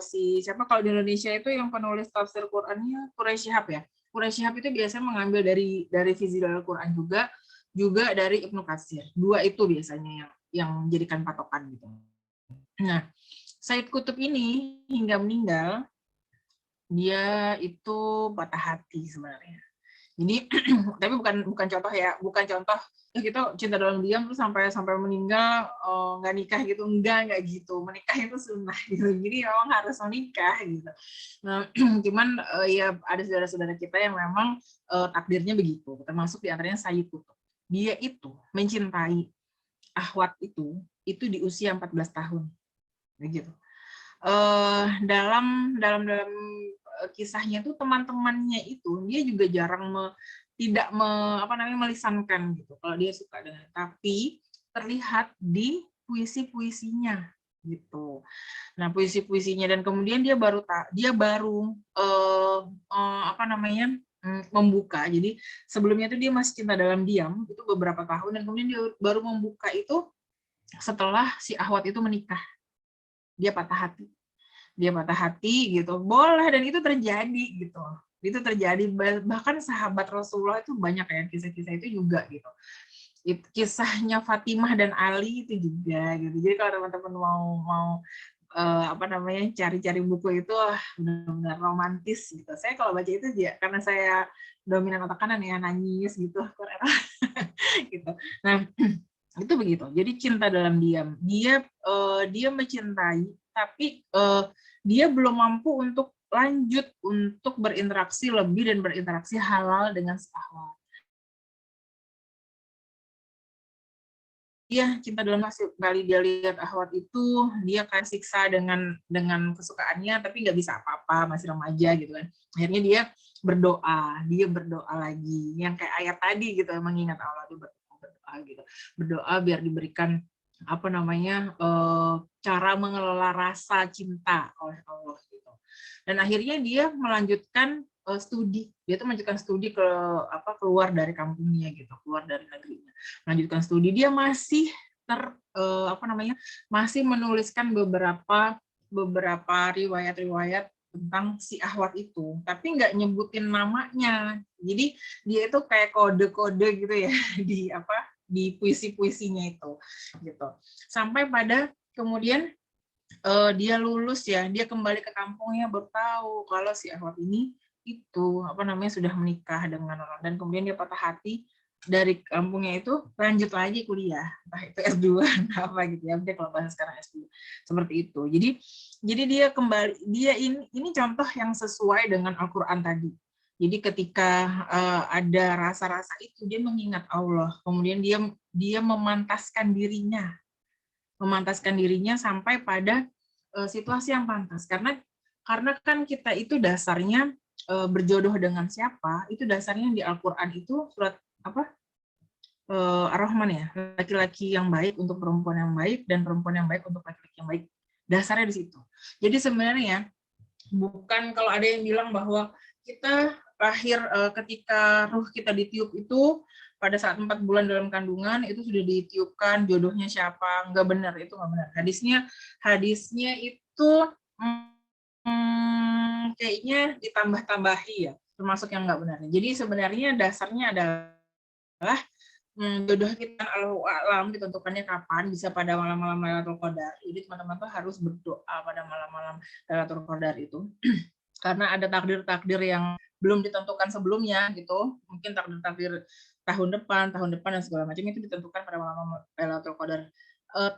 di Indonesia itu yang penulis tafsir Qurannya Quraish Shihab ya. Quraish Shihab itu biasanya mengambil dari Fizilal Quran juga dari Ibnu Katsir. Dua itu biasanya yang menjadikan patokan gitu. Nah, Sayyid Qutb ini hingga meninggal dia itu patah hati sebenarnya. Jadi tapi bukan contoh kita cinta dalam diam terus sampai meninggal nggak nikah gitu, enggak gitu. Menikah itu sunnah gitu. Jadi memang harus menikah gitu. Nah, cuman ya ada saudara-saudara kita yang memang takdirnya begitu. Termasuk diantaranya Sayyid Qutb. Dia itu mencintai akhwat itu di usia 14 tahun. Begitu. Dalam kisahnya itu teman-temannya itu dia juga jarang tidak melisankan gitu kalau dia suka dengan, tapi terlihat di puisi-puisinya gitu. Nah, puisi-puisinya dan kemudian dia baru membuka. Jadi sebelumnya itu dia masih cinta dalam diam itu beberapa tahun dan kemudian dia baru membuka itu setelah si akhwat itu menikah. Dia patah hati gitu, boleh, dan itu terjadi gitu, itu terjadi. Bahkan sahabat Rasulullah itu banyak ya kisah-kisah itu juga gitu. Kisahnya Fatimah dan Ali itu juga gitu. Jadi kalau teman-teman mau cari-cari buku itu benar-benar romantis gitu. Saya kalau baca itu ya karena saya dominan otak kanan ya, nangis gitu gitu. Nah, itu begitu. Jadi cinta dalam diam. Dia mencintai, tapi dia belum mampu untuk lanjut untuk berinteraksi lebih dan berinteraksi halal dengan akhwat. Dia cinta dalam masih kali dia lihat akhwat itu, dia kayak siksa dengan kesukaannya, tapi nggak bisa apa-apa, masih remaja gitu kan. Akhirnya dia berdoa lagi, yang kayak ayat tadi gitu, mengingat Allah, dia berdoa gitu, berdoa biar diberikan cara mengelola rasa cinta oleh Allah gitu. Dan akhirnya dia melanjutkan studi. Dia tuh melanjutkan studi keluar dari kampungnya gitu, keluar dari negerinya. Melanjutkan studi, dia masih masih menuliskan beberapa riwayat-riwayat tentang si akhwat itu, tapi nggak nyebutin namanya. Jadi dia itu kayak kode-kode gitu ya di puisi-puisinya itu gitu. Sampai pada kemudian dia lulus ya, dia kembali ke kampungnya baru tahu kalau si akhwat ini itu sudah menikah dengan orang, dan kemudian dia patah hati. Dari kampungnya itu lanjut lagi kuliah, entah itu S2 apa gitu ya, dia kalau bahasa sekarang S2 seperti itu. Jadi dia kembali, ini contoh yang sesuai dengan Al-Qur'an tadi. Jadi ketika ada rasa-rasa itu, dia mengingat Allah, kemudian dia memantaskan dirinya sampai pada situasi yang pantas, karena kan kita itu dasarnya berjodoh dengan siapa, itu dasarnya di Al-Qur'an itu surat Ar-Rahman ya, laki-laki yang baik untuk perempuan yang baik dan perempuan yang baik untuk laki-laki yang baik. Dasarnya di situ. Jadi sebenarnya bukan kalau ada yang bilang bahwa kita lahir ketika ruh kita ditiup itu pada saat 4 bulan dalam kandungan itu sudah ditiupkan jodohnya siapa, nggak benar, itu nggak benar. Hadisnya itu kayaknya ditambah-tambahi ya, termasuk yang nggak benar. Jadi sebenarnya dasarnya adalah jodoh kita Allahu a'lam, ditentukannya kapan, bisa pada malam-malam Lailatul Qadar. Jadi teman-teman tuh harus berdoa pada malam-malam Lailatul Qadar itu. Karena ada takdir-takdir yang belum ditentukan sebelumnya gitu. Mungkin takdir-takdir tahun depan dan segala macam itu ditentukan pada malam Lailatul Qadar.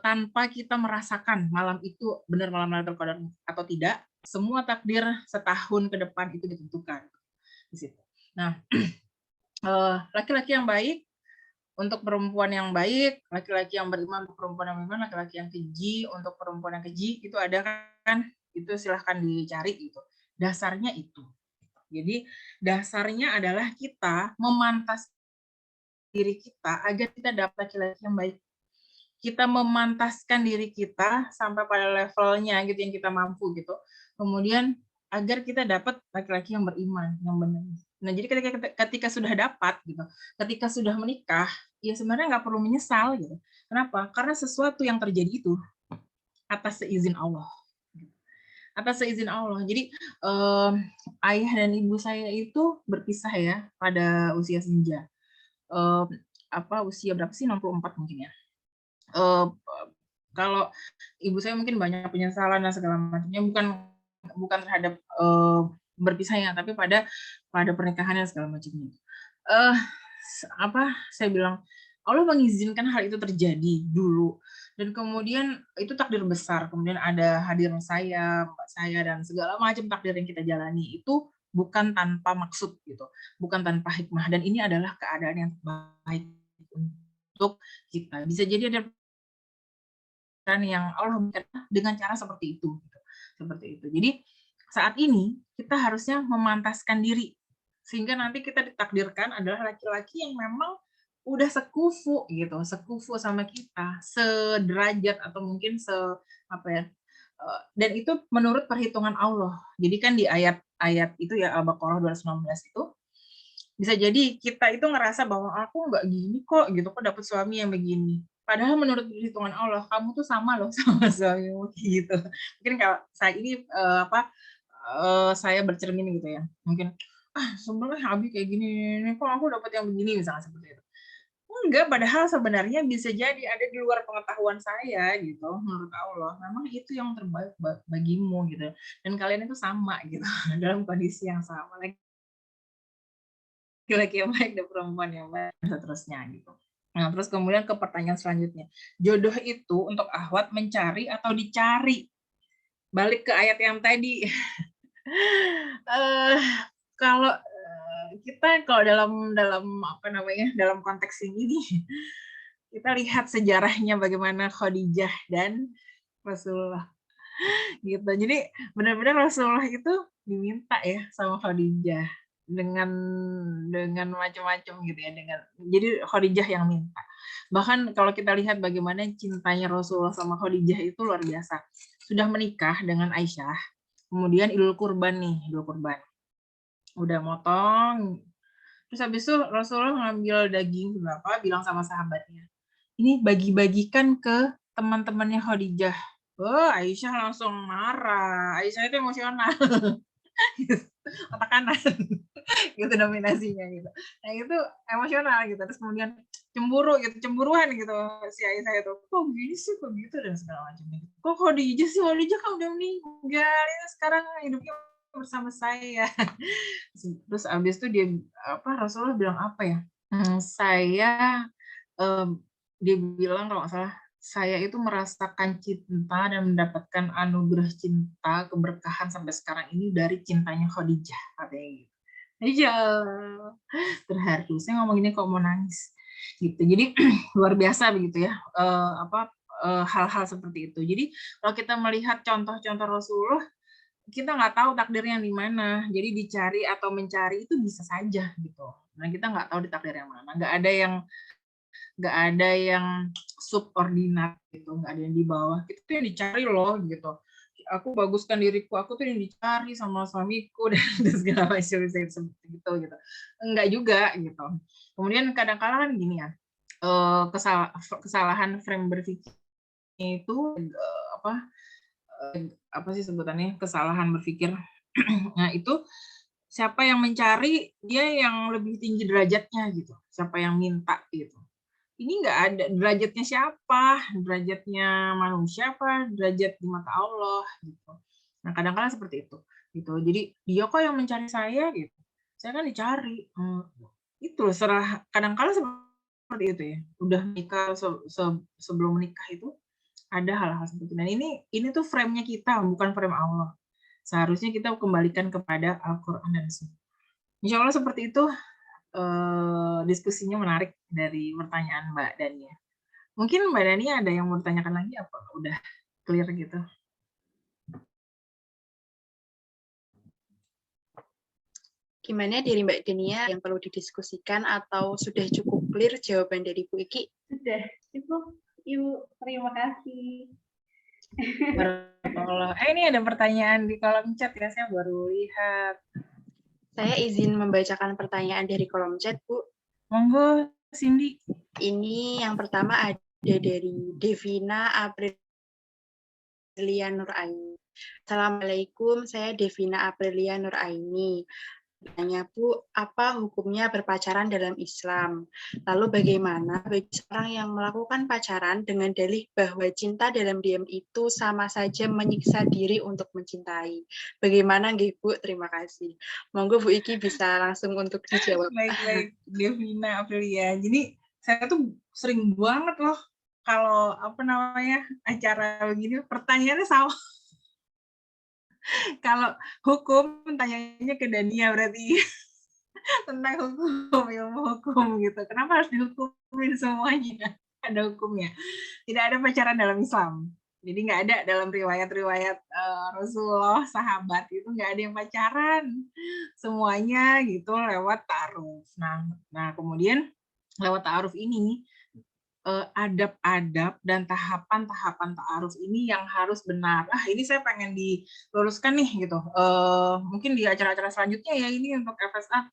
Tanpa kita merasakan malam itu benar malam Lailatul Qadar atau tidak, semua takdir setahun ke depan itu ditentukan di situ. Nah, laki-laki yang baik untuk perempuan yang baik, laki-laki yang beriman, untuk perempuan yang beriman, laki-laki yang keji, untuk perempuan yang keji, itu ada kan, itu silahkan dicari gitu. Dasarnya itu. Jadi dasarnya adalah kita memantas diri kita agar kita dapat laki-laki yang baik. Kita memantaskan diri kita sampai pada levelnya gitu yang kita mampu gitu. Kemudian agar kita dapat laki-laki yang beriman, yang benar. Nah, jadi ketika sudah dapat gitu, ketika sudah menikah, ya sebenarnya nggak perlu menyesal gitu. Kenapa? Karena sesuatu yang terjadi itu atas seizin Allah. Atas seizin Allah. Jadi ayah dan ibu saya itu berpisah ya pada usia senja. Usia berapa sih? 64 mungkin ya. Kalau ibu saya mungkin banyak penyesalan dan segala macamnya, bukan terhadap berpisahnya, tapi pada pernikahannya segala macamnya. Saya bilang Allah mengizinkan hal itu terjadi dulu, dan kemudian itu takdir besar. Kemudian ada hadir saya, mbak saya, dan segala macam takdir yang kita jalani itu bukan tanpa maksud gitu, bukan tanpa hikmah, dan ini adalah keadaan yang terbaik untuk kita. Bisa jadi ada yang Allah berikan dengan cara seperti itu. Jadi saat ini kita harusnya memantaskan diri sehingga nanti kita ditakdirkan adalah laki-laki yang memang udah sekufu gitu, sekufu sama kita, sederajat atau mungkin dan itu menurut perhitungan Allah. Jadi kan di ayat itu ya Al-Baqarah 219 itu bisa jadi kita itu ngerasa bahwa aku nggak gini kok gitu, kok dapat suami yang begini. Padahal menurut perhitungan Allah, kamu tuh sama loh sama suamimu gitu. Mungkin kalau saat ini saya bercermin gitu ya. Mungkin sebenarnya Abi kayak gini, kok aku dapat yang begini misalnya seperti itu. Enggak, padahal sebenarnya bisa jadi ada di luar pengetahuan saya gitu. Menurut Allah, memang itu yang terbaik bagimu gitu. Dan kalian itu sama gitu dalam kondisi yang sama. Laki-laki yang baik dan perempuan yang baik dan seterusnya gitu. Nah, terus kemudian ke pertanyaan selanjutnya. Jodoh itu untuk akhwat mencari atau dicari? Balik ke ayat yang tadi. Kalau kita dalam konteks ini kita lihat sejarahnya bagaimana Khadijah dan Rasulullah gitu. Jadi benar-benar Rasulullah itu diminta ya sama Khadijah dengan macam-macam gitu ya, jadi Khadijah yang minta. Bahkan kalau kita lihat bagaimana cintanya Rasulullah sama Khadijah itu luar biasa. Sudah menikah dengan Aisyah, kemudian Idul Kurban. Udah motong. Terus habis itu Rasulullah ngambil daging berapa, bilang sama sahabatnya, ini bagi-bagikan ke teman-temannya Khadijah. Aisyah langsung marah. Aisyah itu emosional. Otak kanan gitu dominasinya gitu. Nah itu emosional gitu. Terus kemudian cemburuan gitu si Aisyah itu. Kok gini sih, kok gitu dan segala macam. Kok Khadijah kan udah meninggal, ya sekarang hidupnya bersama saya. Terus abis itu Rasulullah bilang apa ya? Dia bilang kalau nggak salah, saya itu merasakan cinta dan mendapatkan anugerah cinta, keberkahan sampai sekarang ini dari cintanya Khadijah, katanya gitu. Iya, terharu. Saya ngomong ini kok mau nangis gitu. Jadi luar biasa begitu ya, hal-hal seperti itu. Jadi kalau kita melihat contoh-contoh Rasulullah, kita nggak tahu takdirnya di mana. Jadi dicari atau mencari itu bisa saja gitu. Nah kita nggak tahu di takdir yang mana. Nggak ada yang subordinat gitu, nggak ada yang di bawah. Itu tuh yang dicari loh gitu. Aku baguskan diriku, aku tuh yang dicari sama suamiku dan segala macam seperti gitu. Enggak juga gitu. Kemudian kadang-kadang kan gini ya, kesalahan frame berpikir itu apa sih sebutannya, kesalahan berpikir. Nah itu siapa yang mencari, dia yang lebih tinggi derajatnya gitu. Siapa yang minta gitu. Ini nggak ada derajatnya siapa, derajatnya manusia apa, derajat di mata Allah gitu. Nah kadang-kadang seperti itu gitu. Jadi dia kok yang mencari saya gitu, saya kan dicari. Itu kadang-kadang seperti itu ya. Udah menikah, sebelum menikah itu ada hal-hal seperti itu. Dan ini tuh frame-nya kita, bukan frame Allah. Seharusnya kita kembalikan kepada Al-Quran dan Sunnah. Insya Allah seperti itu. diskusinya menarik dari pertanyaan Mbak Dania. Mungkin Mbak Dania ada yang mau ditanyakan lagi apa udah clear gitu? Gimana dari Mbak Dania yang perlu didiskusikan atau sudah cukup clear jawaban dari Bu Iki? Sudah cukup, Ibu. Terima kasih. Barakallah. Ini ada pertanyaan di kolom chat ya, saya baru lihat. Saya izin membacakan pertanyaan dari kolom chat, Bu. Monggo, Cindy. Ini yang pertama ada dari Devina Aprilia Nuraini. Assalamualaikum, saya Devina Aprilia Nuraini. Tanya Bu, apa hukumnya berpacaran dalam Islam? Lalu bagaimana bagi seorang yang melakukan pacaran dengan dalih bahwa cinta dalam diam itu sama saja menyiksa diri untuk mencintai? Bagaimana nggih Bu? Terima kasih. Monggo Bu Iki bisa langsung untuk dijawab. Baik, Devina Aprilia. Jadi saya tuh sering banget loh kalau acara begini pertanyaannya sama. Kalau hukum tanyanya ke Dania berarti tentang ilmu hukum gitu. Kenapa harus dihukumin semuanya? Ada hukumnya. Tidak ada pacaran dalam Islam. Jadi nggak ada dalam riwayat-riwayat Rasulullah, sahabat itu nggak ada yang pacaran. Semuanya gitu lewat ta'aruf. Nah kemudian lewat ta'aruf ini adab-adab dan tahapan-tahapan ta'aruf ini yang harus benar. Ini saya pengen diluruskan nih gitu. Mungkin di acara-acara selanjutnya ya ini untuk FSA.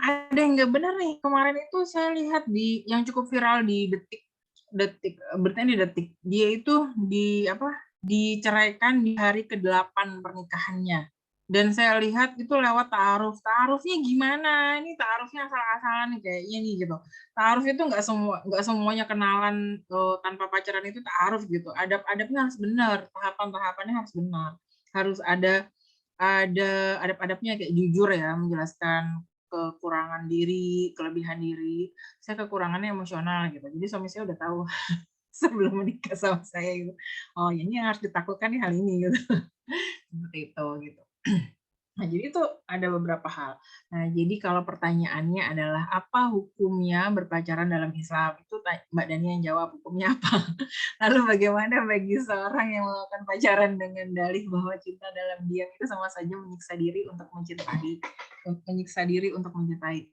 Ada yang nggak benar nih. Kemarin itu saya lihat yang cukup viral di beritanya di Detik. Dia itu diceraikan di hari ke-8 pernikahannya. Dan saya lihat itu lewat ta'aruf. Ta'arufnya gimana? Ini ta'arufnya asal-asalan nih kayaknya nih gitu. Ta'aruf itu nggak semuanya kenalan tanpa pacaran itu ta'aruf gitu. Adab-adabnya harus benar, tahapan-tahapannya harus benar. Harus ada adab-adabnya kayak jujur ya, menjelaskan kekurangan diri, kelebihan diri. Saya kekurangannya emosional gitu. Jadi suami saya udah tahu sebelum menikah sama saya gitu. Oh, ini yang harus ditakutkan nih hal ini gitu. Seperti itu gitu. Nah, jadi itu ada beberapa hal. Nah, jadi kalau pertanyaannya adalah apa hukumnya berpacaran dalam Islam? Itu Mbak Dania yang jawab hukumnya apa. Lalu bagaimana bagi seorang yang melakukan pacaran dengan dalih bahwa cinta dalam diam itu sama saja menyiksa diri untuk mencintai.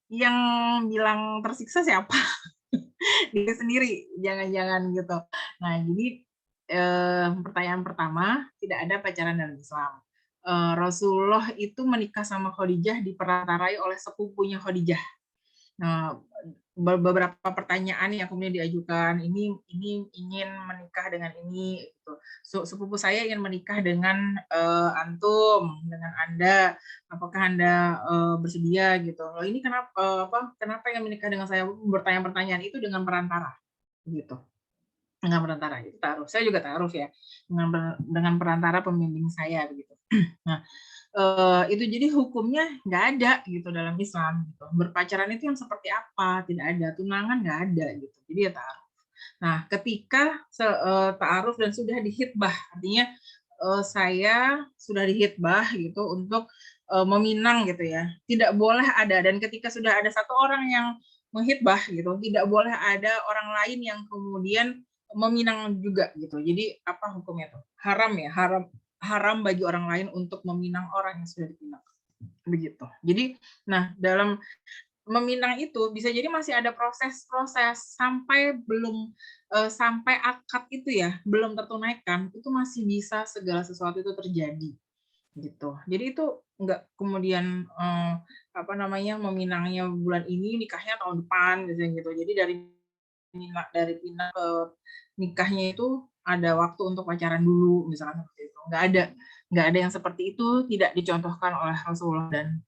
Yang bilang tersiksa siapa? Diri sendiri, jangan-jangan gitu. Nah, jadi pertanyaan pertama, tidak ada pacaran dalam Islam. Rasulullah itu menikah sama Khadijah diperantarai oleh sepupunya Khadijah. Nah, beberapa pertanyaan yang kemudian diajukan, ini ingin menikah dengan ini, gitu. Sepupu saya ingin menikah dengan antum, dengan Anda, apakah Anda bersedia gitu. Loh, ini kenapa yang menikah dengan saya? Bertanya pertanyaan itu dengan perantara, gitu. Dengan perantara itu ta'aruf. Saya juga ta'aruf ya dengan perantara pembimbing saya begitu. Nah, itu jadi hukumnya nggak ada gitu dalam Islam gitu. Berpacaran itu yang seperti apa? Tidak ada. Tunangan nggak ada gitu. Jadi ya ta'aruf. Nah, ketika ta'aruf dan sudah dihitbah, artinya saya sudah dihitbah gitu untuk meminang gitu ya. Tidak boleh ada, dan ketika sudah ada satu orang yang menghitbah gitu, tidak boleh ada orang lain yang kemudian meminang juga gitu. Jadi apa hukumnya tuh? Haram ya, haram bagi orang lain untuk meminang orang yang sudah dipinang. Begitu. Jadi, nah dalam meminang itu bisa jadi masih ada proses-proses sampai sampai akad itu ya belum tertunaikan, itu masih bisa segala sesuatu itu terjadi gitu. Jadi itu enggak kemudian meminangnya bulan ini, nikahnya tahun depan gitu. Jadi dari pinang ke nikahnya itu ada waktu untuk pacaran dulu misalkan seperti itu. Enggak ada yang seperti itu, tidak dicontohkan oleh Rasulullah dan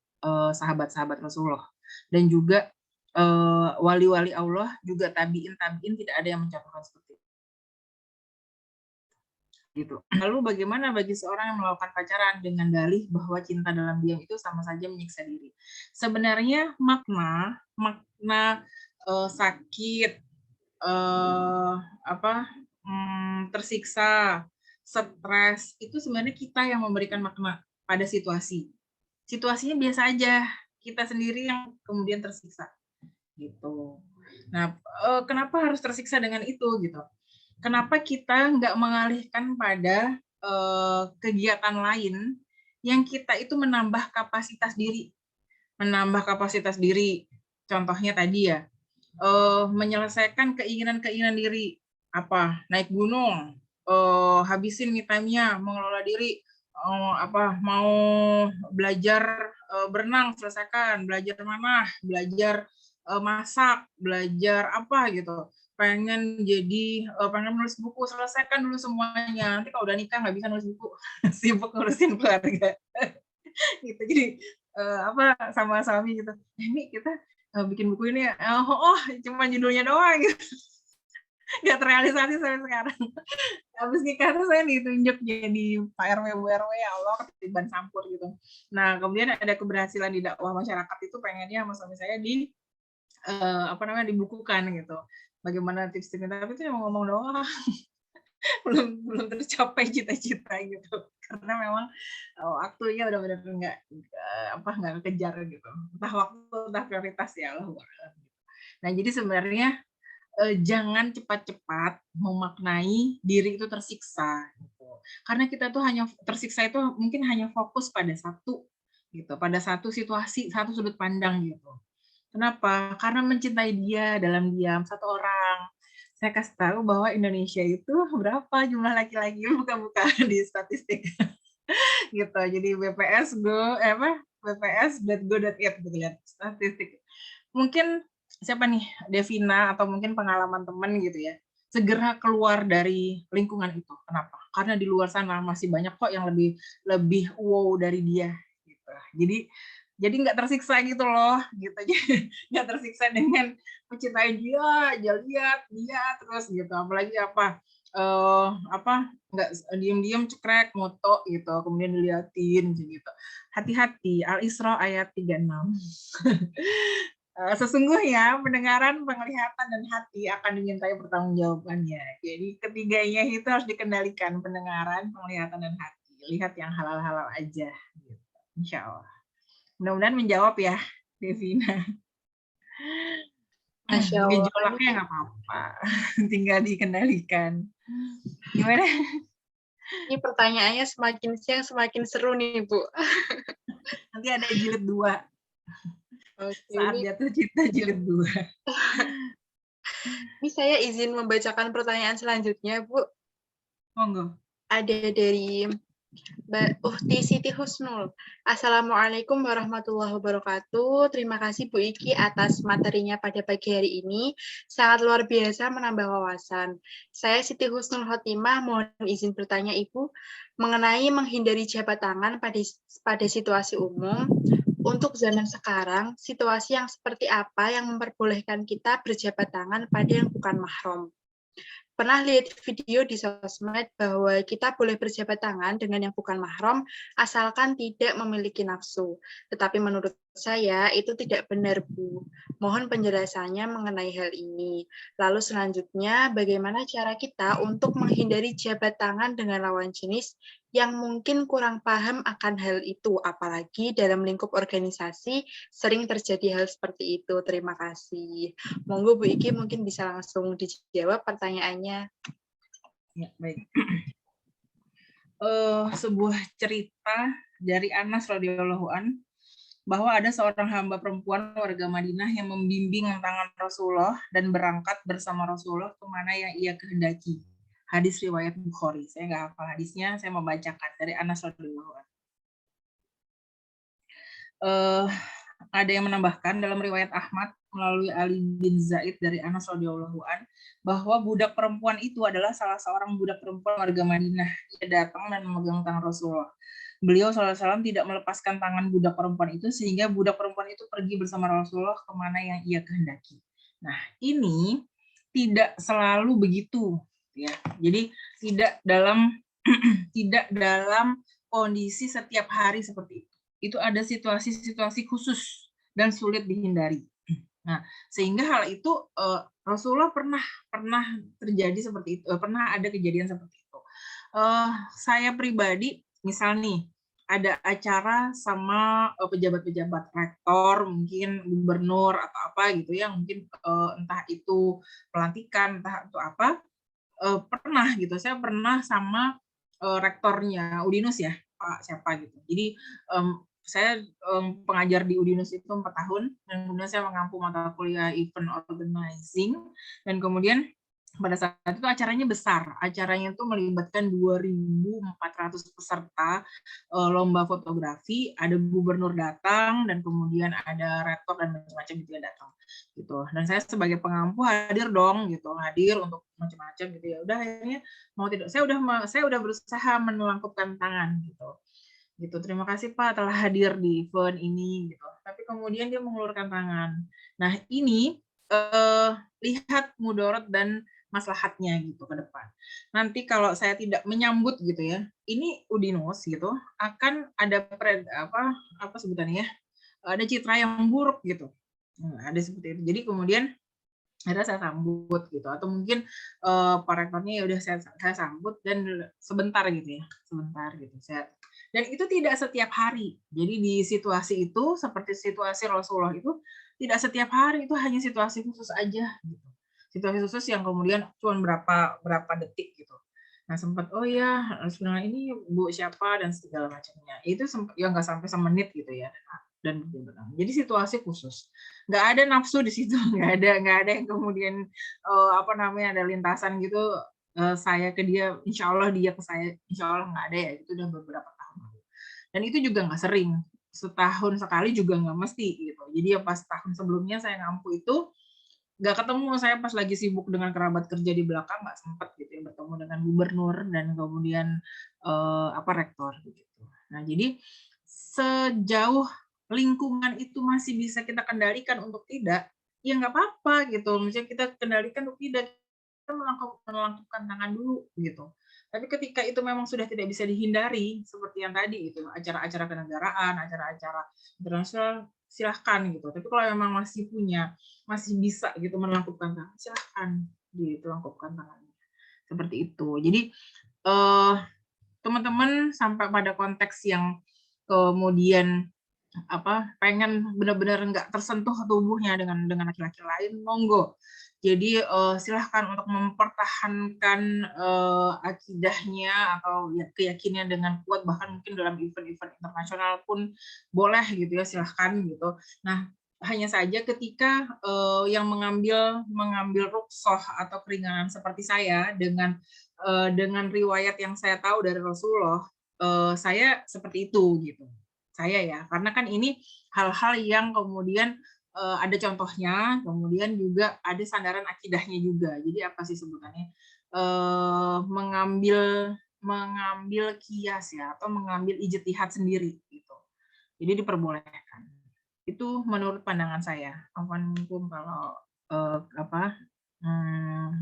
sahabat-sahabat Rasulullah. Dan juga wali-wali Allah, juga tabi'in tidak ada yang mencontohkan seperti itu. Gitu. Lalu bagaimana bagi seorang yang melakukan pacaran dengan dalih bahwa cinta dalam diam itu sama saja menyiksa diri? Sebenarnya makna sakit, tersiksa, stres itu sebenarnya kita yang memberikan makna pada situasi. Situasinya biasa aja, kita sendiri yang kemudian tersiksa gitu. Nah, kenapa harus tersiksa dengan itu gitu? Kenapa kita nggak mengalihkan pada kegiatan lain yang kita itu menambah kapasitas diri, contohnya tadi ya, menyelesaikan keinginan diri, apa, naik gunung, habisin me time-nya, mengelola diri, mau belajar berenang, selesaikan, belajar manah, belajar masak, belajar apa gitu, pengen nulis buku, selesaikan dulu semuanya, nanti kalau udah nikah nggak bisa nulis buku, sibuk ngurusin keluarga. Gitu, jadi sama suami gitu, ini kita bikin buku ini cuma judulnya doang gitu, nggak terrealisasi sampai sekarang. Habis nikah tuh saya ditunjuk jadi Pak RW Bu RW, ya Allah, ketiban campur gitu. Nah, kemudian ada keberhasilan di dakwah masyarakat itu, pengennya sama suami saya dibukukan gitu. Bagaimana tips-tipsnya, tapi itu cuma ngomong doang. belum tercapai cita-cita gitu, karena memang waktunya udah benar-benar nggak kejar gitu, entah waktu entah prioritas, ya Allah. Nah, jadi sebenarnya jangan cepat-cepat memaknai diri itu tersiksa gitu. Karena kita tuh hanya tersiksa itu mungkin hanya fokus pada satu situasi, satu sudut pandang gitu. Kenapa? Karena mencintai dia dalam diam, satu orang. Saya kasih tahu bahwa Indonesia itu berapa jumlah laki-laki, buka-buka di statistik gitu. Jadi bps.go.id gitu, lihat statistik. Mungkin siapa nih, Devina, atau mungkin pengalaman teman gitu ya, segera keluar dari lingkungan itu. Kenapa? Karena di luar sana masih banyak kok yang lebih wow dari dia gitu. Jadi nggak tersiksa gitu loh, gitu. Nggak tersiksa dengan mencintai dia, lihat dia terus gitu. Apalagi nggak diem-diem cekrek moto gitu, kemudian diliatin gitu. Hati-hati, Al-Isra ayat 36. Sesungguhnya pendengaran, penglihatan, dan hati akan dimintai pertanggungjawabannya. Jadi ketiganya itu harus dikendalikan, pendengaran, penglihatan, dan hati. Lihat yang halal-halal aja gitu. Insya Allah. Mudah-mudahan menjawab ya, Devina. Masya Allah. Gejolaknya nggak apa-apa, tinggal dikendalikan. Gimana? Ini pertanyaannya semakin siang semakin seru nih, Bu. Nanti ada jilid 2. Oke, Saat jatuh cinta jilid 2. Ini saya izin membacakan pertanyaan selanjutnya, Bu. Monggo. Ada dari Mbak Uhti Siti Husnul. Assalamualaikum warahmatullahi wabarakatuh. Terima kasih Bu Iki atas materinya pada pagi hari ini. Sangat luar biasa, menambah wawasan. Saya Siti Husnul Khotimah, mohon izin bertanya Ibu mengenai menghindari jabat tangan pada situasi umum. Untuk zaman sekarang, situasi yang seperti apa yang memperbolehkan kita berjabat tangan pada yang bukan mahram? Pernah lihat video di sosmed bahwa kita boleh berjabat tangan dengan yang bukan mahram asalkan tidak memiliki nafsu. Tetapi menurut saya itu tidak benar, Bu. Mohon penjelasannya mengenai hal ini. Lalu selanjutnya, bagaimana cara kita untuk menghindari jabat tangan dengan lawan jenis yang mungkin kurang paham akan hal itu, apalagi dalam lingkup organisasi sering terjadi hal seperti itu. Terima kasih. Monggo Bu Iki mungkin bisa langsung dijawab pertanyaannya. Ya, baik. Sebuah cerita dari Anas radhiyallahu an, bahwa ada seorang hamba perempuan warga Madinah yang membimbing tangan Rasulullah dan berangkat bersama Rasulullah kemana yang ia kehendaki. Hadis riwayat Bukhari. Saya nggak hafal hadisnya, saya membacakan dari Anas radhiyallahu an. Ada yang menambahkan dalam riwayat Ahmad melalui Ali bin Zaid dari Anas radhiyallahu an bahwa budak perempuan itu adalah salah seorang budak perempuan warga Madinah. Ia datang dan memegang tangan Rasulullah. Beliau SAW tidak melepaskan tangan budak perempuan itu sehingga budak perempuan itu pergi bersama Rasulullah kemana yang ia kehendaki. Nah, ini tidak selalu begitu, ya. Jadi tidak dalam kondisi setiap hari seperti itu. Itu ada situasi-situasi khusus dan sulit dihindari. Nah, sehingga hal itu Rasulullah pernah terjadi seperti itu, pernah ada kejadian seperti itu. Saya pribadi, misal nih, ada acara sama pejabat-pejabat rektor, mungkin gubernur atau apa gitu ya, mungkin entah itu pelantikan, entah itu apa, pernah gitu. Saya pernah sama rektornya Udinus ya, Pak siapa gitu. Jadi saya pengajar di Udinus itu 4 tahun, dan kemudian saya mengampu mata kuliah event organizing, dan kemudian pada saat itu acaranya besar. Acaranya itu melibatkan 2.400 peserta lomba fotografi, ada gubernur datang, dan kemudian ada rektor dan macam-macam gitu ya datang. Gitu. Dan saya sebagai pengampu hadir dong gitu, hadir untuk macam-macam gitu ya. Udah akhirnya mau tidak, saya udah berusaha menelangkupkan tangan gitu. Gitu. Terima kasih Pak telah hadir di event ini gitu. Tapi kemudian dia mengulurkan tangan. Nah, ini lihat mudorot dan maslahatnya gitu ke depan. Nanti kalau saya tidak menyambut gitu ya, ini Udinus gitu akan ada apa sebutannya ya, ada citra yang buruk gitu. Ada seperti itu. Jadi kemudian akhirnya saya sambut gitu, atau mungkin Pak Rektornya ya udah saya sambut dan sebentar gitu ya, sebentar gitu. Dan itu tidak setiap hari. Jadi di situasi itu seperti situasi Rasulullah itu tidak setiap hari, itu hanya situasi khusus aja gitu. Situasi khusus yang kemudian cuma berapa detik gitu. Nah sempat oh ya sebenarnya ini Bu siapa dan segala macamnya. Itu ya nggak sampai semenit gitu ya. Dan jadi situasi khusus, nggak ada nafsu di situ, nggak ada yang kemudian ada lintasan gitu, saya ke dia, insya Allah dia ke saya, insya Allah nggak ada ya, itu udah beberapa tahun lalu. Dan itu juga nggak sering, setahun sekali juga nggak mesti gitu. Jadi ya pas tahun sebelumnya saya ngampu itu nggak ketemu, saya pas lagi sibuk dengan kerabat kerja di belakang nggak sempat gitu ya bertemu dengan gubernur dan kemudian rektor gitu. Nah jadi sejauh lingkungan itu masih bisa kita kendalikan untuk tidak, ya nggak apa-apa gitu. Misalnya kita kendalikan untuk tidak, kita melangkupkan tangan dulu gitu. Tapi ketika itu memang sudah tidak bisa dihindari, seperti yang tadi itu acara-acara kenegaraan, acara-acara internasional, silahkan gitu. Tapi kalau memang masih bisa gitu melangkupkan tangan, silahkan gitu melangkupkan tangannya. Seperti itu. Jadi teman-teman sampai pada konteks yang kemudian pengen benar-benar nggak tersentuh tubuhnya dengan laki-laki lain, monggo. Jadi silahkan untuk mempertahankan akidahnya atau keyakinannya dengan kuat, bahkan mungkin dalam event-event internasional pun boleh gitu ya, silahkan gitu. Nah hanya saja ketika yang mengambil rukhsah atau keringanan seperti saya dengan riwayat yang saya tahu dari Rasulullah, saya seperti itu gitu. Saya ya, karena kan ini hal-hal yang kemudian ada contohnya, kemudian juga ada sandaran akidahnya juga. Jadi apa sih sebutannya? Mengambil kias ya, atau mengambil ijtihad sendiri gitu. Jadi diperbolehkan. Itu menurut pandangan saya. Mungkin kalau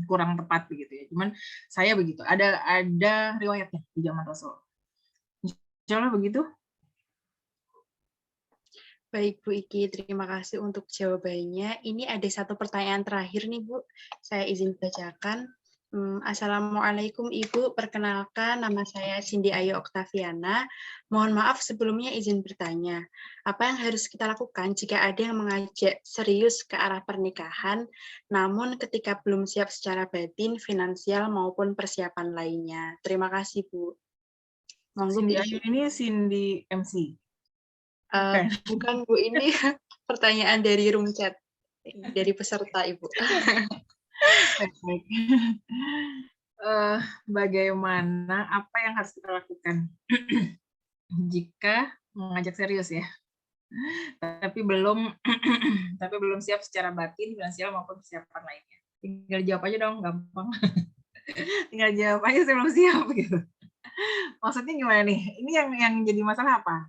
kurang tepat begitu ya. Cuman saya begitu. Ada riwayatnya di zaman Rasul. Insya Allah begitu. Baik Bu Iki, terima kasih untuk jawabannya. Ini ada satu pertanyaan terakhir nih Bu, saya izin bacakan. Assalamualaikum Ibu, perkenalkan nama saya Cindy Ayu Oktaviana. Mohon maaf sebelumnya izin bertanya, apa yang harus kita lakukan jika ada yang mengajak serius ke arah pernikahan, namun ketika belum siap secara batin, finansial maupun persiapan lainnya? Terima kasih Bu. Cindy Ayu ini Cindy MC. Bukan Bu, ini pertanyaan dari room chat, dari peserta Ibu. Bagaimana, apa yang harus kita lakukan jika mengajak serius ya, tapi belum siap secara batin, finansial maupun persiapan lainnya? Tinggal jawab aja dong, gampang. Tinggal jawab aja, saya belum siap gitu. Maksudnya gimana nih? Ini yang jadi masalah apa?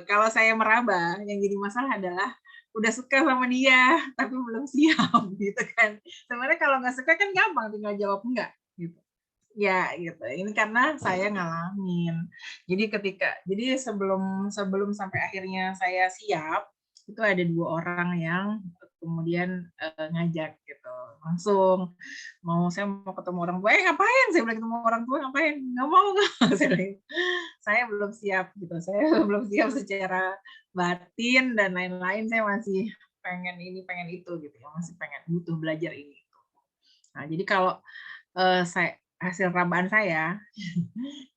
Kalau saya meraba, yang jadi masalah adalah udah suka sama dia tapi belum siap gitu kan. Sebenarnya kalau nggak suka kan gampang, tinggal jawab enggak gitu ya gitu. Ini karena saya ngalamin. Jadi sebelum sampai akhirnya saya siap, itu ada 2 orang yang kemudian ngajak gitu langsung saya mau ketemu orang tua, ngapain? Saya bilang ketemu orang tua ngapain? Nggak mau. Saya belum siap gitu, saya belum siap secara batin dan lain-lain, saya masih pengen ini pengen itu gitu ya, masih pengen butuh belajar ini. Nah jadi kalau hasil rabaan saya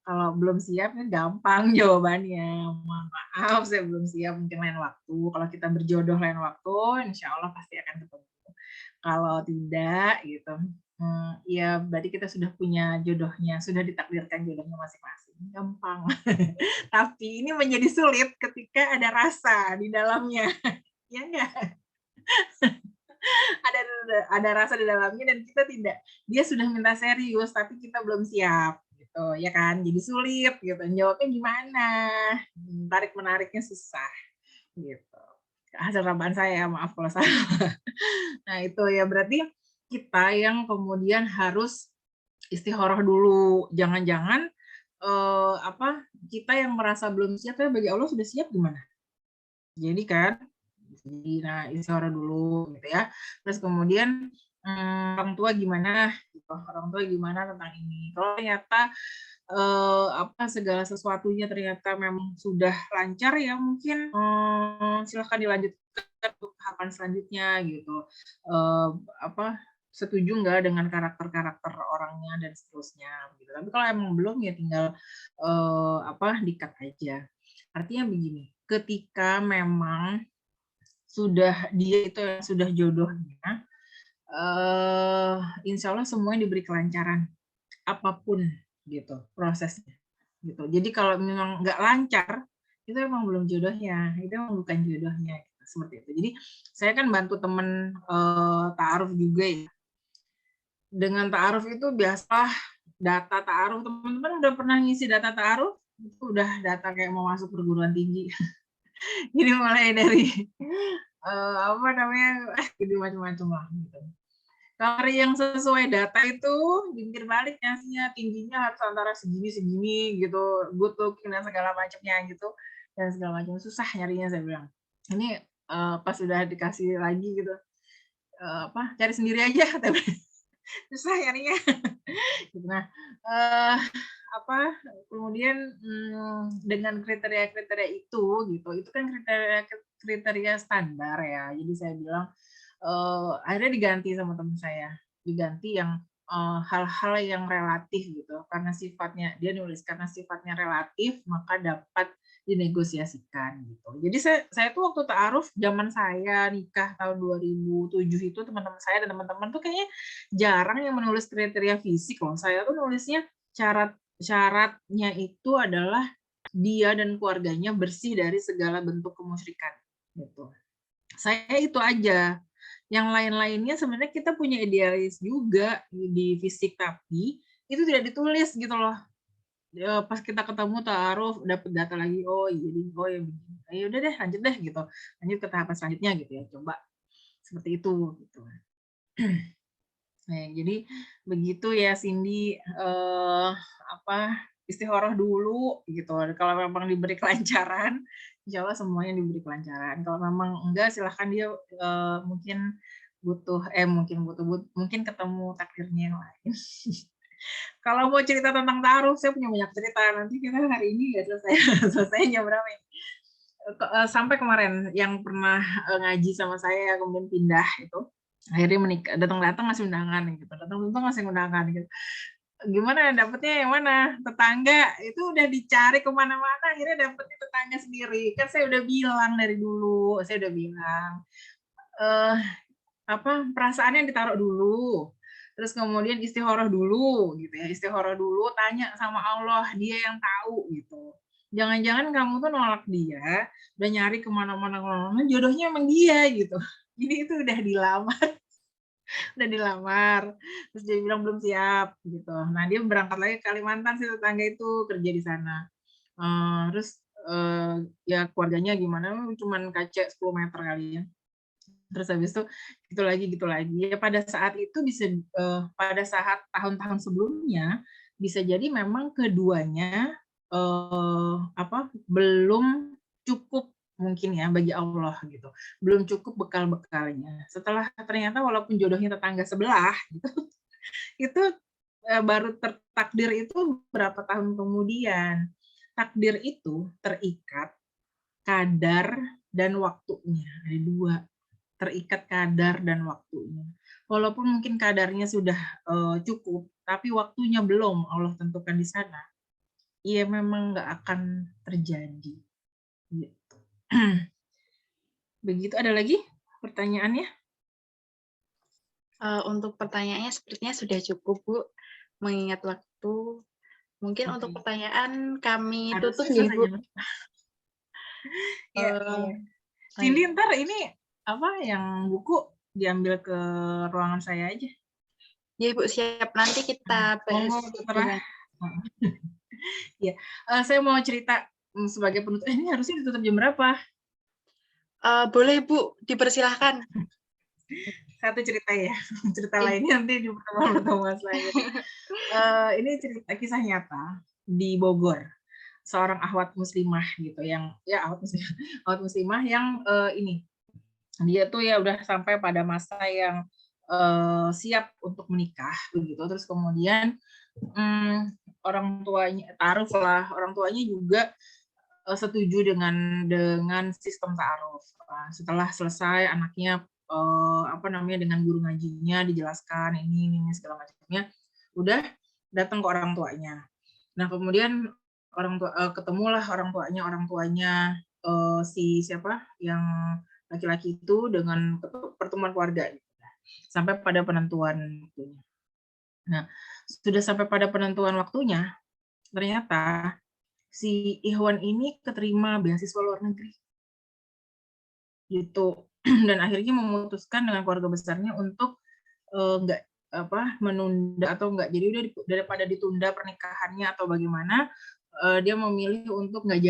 kalau belum siap gampang jawabannya. Mohon maaf saya belum siap, mungkin lain waktu. Kalau kita berjodoh lain waktu, insya Allah pasti akan ketemu. Kalau tidak gitu, ya berarti kita sudah punya jodohnya, sudah ditakdirkan jodohnya masing-masing. Gampang. Tapi ini menjadi sulit ketika ada rasa di dalamnya. Ya enggak? ada rasa di dalamnya dan kita tidak, dia sudah minta serius tapi kita belum siap gitu ya kan, jadi sulit gitu jawabnya gimana, tarik menariknya susah gitu. Hasil rabaan saya, maaf kalau salah. Nah itu ya berarti kita yang kemudian harus istikharah dulu, jangan-jangan kita yang merasa belum siap ya bagi Allah sudah siap gimana, jadi kan. Nah, istikharah dulu gitu ya. Terus kemudian orang tua gimana? Orang tua gimana tentang ini? Kalau ternyata segala sesuatunya ternyata memang sudah lancar ya mungkin silahkan dilanjutkan untuk tahapan selanjutnya gitu. Setuju nggak dengan karakter-karakter orangnya dan seterusnya gitu. Tapi kalau emang belum ya tinggal di-cut aja. Artinya begini, ketika memang dia itu yang sudah jodohnya, insya Allah semuanya diberi kelancaran apapun gitu prosesnya gitu. Jadi kalau memang nggak lancar itu emang belum jodohnya, itu emang bukan jodohnya gitu, seperti itu. Jadi saya kan bantu temen ta'aruf juga ya. Dengan ta'aruf itu biasa data ta'aruf, teman-teman udah pernah ngisi data ta'aruf? Itu udah data kayak mau masuk perguruan tinggi. Jadi mulai dari jadi macam-macam lah gitu. Kalau yang sesuai data itu jungkir balik ngasihnya tingginya harus antara segini gitu, good looking dan segala macamnya gitu dan segala macam, susah nyarinya saya bilang. Ini pas sudah dikasih lagi gitu, cari sendiri aja susah nyarinya. Nah kemudian dengan kriteria-kriteria itu gitu, itu kan kriteria standar ya. Jadi saya bilang akhirnya diganti sama teman saya, diganti yang hal-hal yang relatif gitu, karena sifatnya dia nulis karena sifatnya relatif maka dapat dinegosiasikan gitu. Jadi saya tuh waktu ta'aruf zaman saya nikah tahun 2007 itu teman-teman saya dan teman-teman tuh kayaknya jarang yang menulis kriteria fisik loh. Saya tuh nulisnya syaratnya itu adalah dia dan keluarganya bersih dari segala bentuk kemusyrikan gitu. Saya itu aja. Yang lain-lainnya sebenarnya kita punya idealis juga di fisik tapi itu tidak ditulis gitu loh. Pas kita ketemu ta'aruf dapat data lagi, ya begini. Udah deh lanjut deh gitu. Lanjut ke tahapan selanjutnya gitu ya. Coba seperti itu gitu. Nah, jadi begitu ya Cindy, istikharah dulu gitu. Kalau memang diberi kelancaran, insya Allah semuanya diberi kelancaran. Kalau memang enggak, silahkan dia mungkin ketemu takdirnya yang lain. Kalau mau cerita tentang ta'aruf, saya punya banyak cerita. Nanti kita hari ini nggak selesai jam berapa ini. Sampai kemarin yang pernah ngaji sama saya kemudian pindah itu akhirnya menikah, datang ngasih undangan gitu, datang ngasih undangan gitu. Gimana dapetnya yang mana? Tetangga itu udah dicari kemana-mana, akhirnya dapetnya tetangga sendiri. Kan saya udah bilang dari dulu, perasaannya ditaruh dulu, terus kemudian istikharah dulu gitu ya, istikharah dulu, tanya sama Allah, dia yang tahu gitu. Jangan-jangan kamu tuh nolak dia, udah nyari kemana-mana, jodohnya emang dia gitu. Jadi itu udah dilamar, terus dia bilang belum siap gitu. Nah dia berangkat lagi ke Kalimantan, si tetangga itu kerja di sana. Terus ya keluarganya gimana? Cuman kaca 10 meter kali ya. Terus habis itu gitu lagi. Ya pada saat itu bisa pada saat tahun-tahun sebelumnya bisa jadi memang keduanya belum cukup mungkin ya bagi Allah gitu. Belum cukup bekal-bekalnya. Setelah ternyata walaupun jodohnya tetangga sebelah gitu, itu baru tertakdir itu berapa tahun kemudian. Takdir itu terikat kadar dan waktunya. Ada dua, terikat kadar dan waktunya. Walaupun mungkin kadarnya sudah cukup, tapi waktunya belum Allah tentukan di sana. Iya memang nggak akan terjadi. Gitu. Begitu, ada lagi pertanyaannya? Untuk pertanyaannya sepertinya sudah cukup, Bu. Mengingat waktu, mungkin untuk Oke. pertanyaan kami Harusnya tutup nih, Bu. selesai. Iya, iya. Cindy, ntar ini apa yang buku diambil ke ruangan saya aja. Ya, Bu, siap. Nanti kita bahas. Monggo, terserah. Ya, saya mau cerita sebagai penutup. Ini harusnya ditutup jam berapa? Boleh, Bu, dipersilahkan. Satu cerita ya. Cerita lainnya nanti di pertemuan selanjutnya. Ini cerita kisah nyata di Bogor. Seorang akhwat muslimah gitu yang ya akhwat muslimah yang ini dia tuh ya udah sampai pada masa yang siap untuk menikah begitu. Terus kemudian orang tuanya orang tuanya juga setuju dengan sistem ta'aruf. Setelah selesai anaknya dengan guru ngajinya dijelaskan ini segala macamnya, udah datang ke orang tuanya. Nah kemudian ketemulah orang tuanya si siapa yang laki-laki itu dengan pertemuan keluarga sampai pada penentuan waktunya. Nah sudah sampai pada penentuan waktunya, ternyata si Ikhwan ini keterima beasiswa luar negeri gitu. Dan akhirnya memutuskan dengan keluarga besarnya untuk nggak menunda atau nggak, jadi udah daripada ditunda pernikahannya atau bagaimana, dia memilih untuk nggak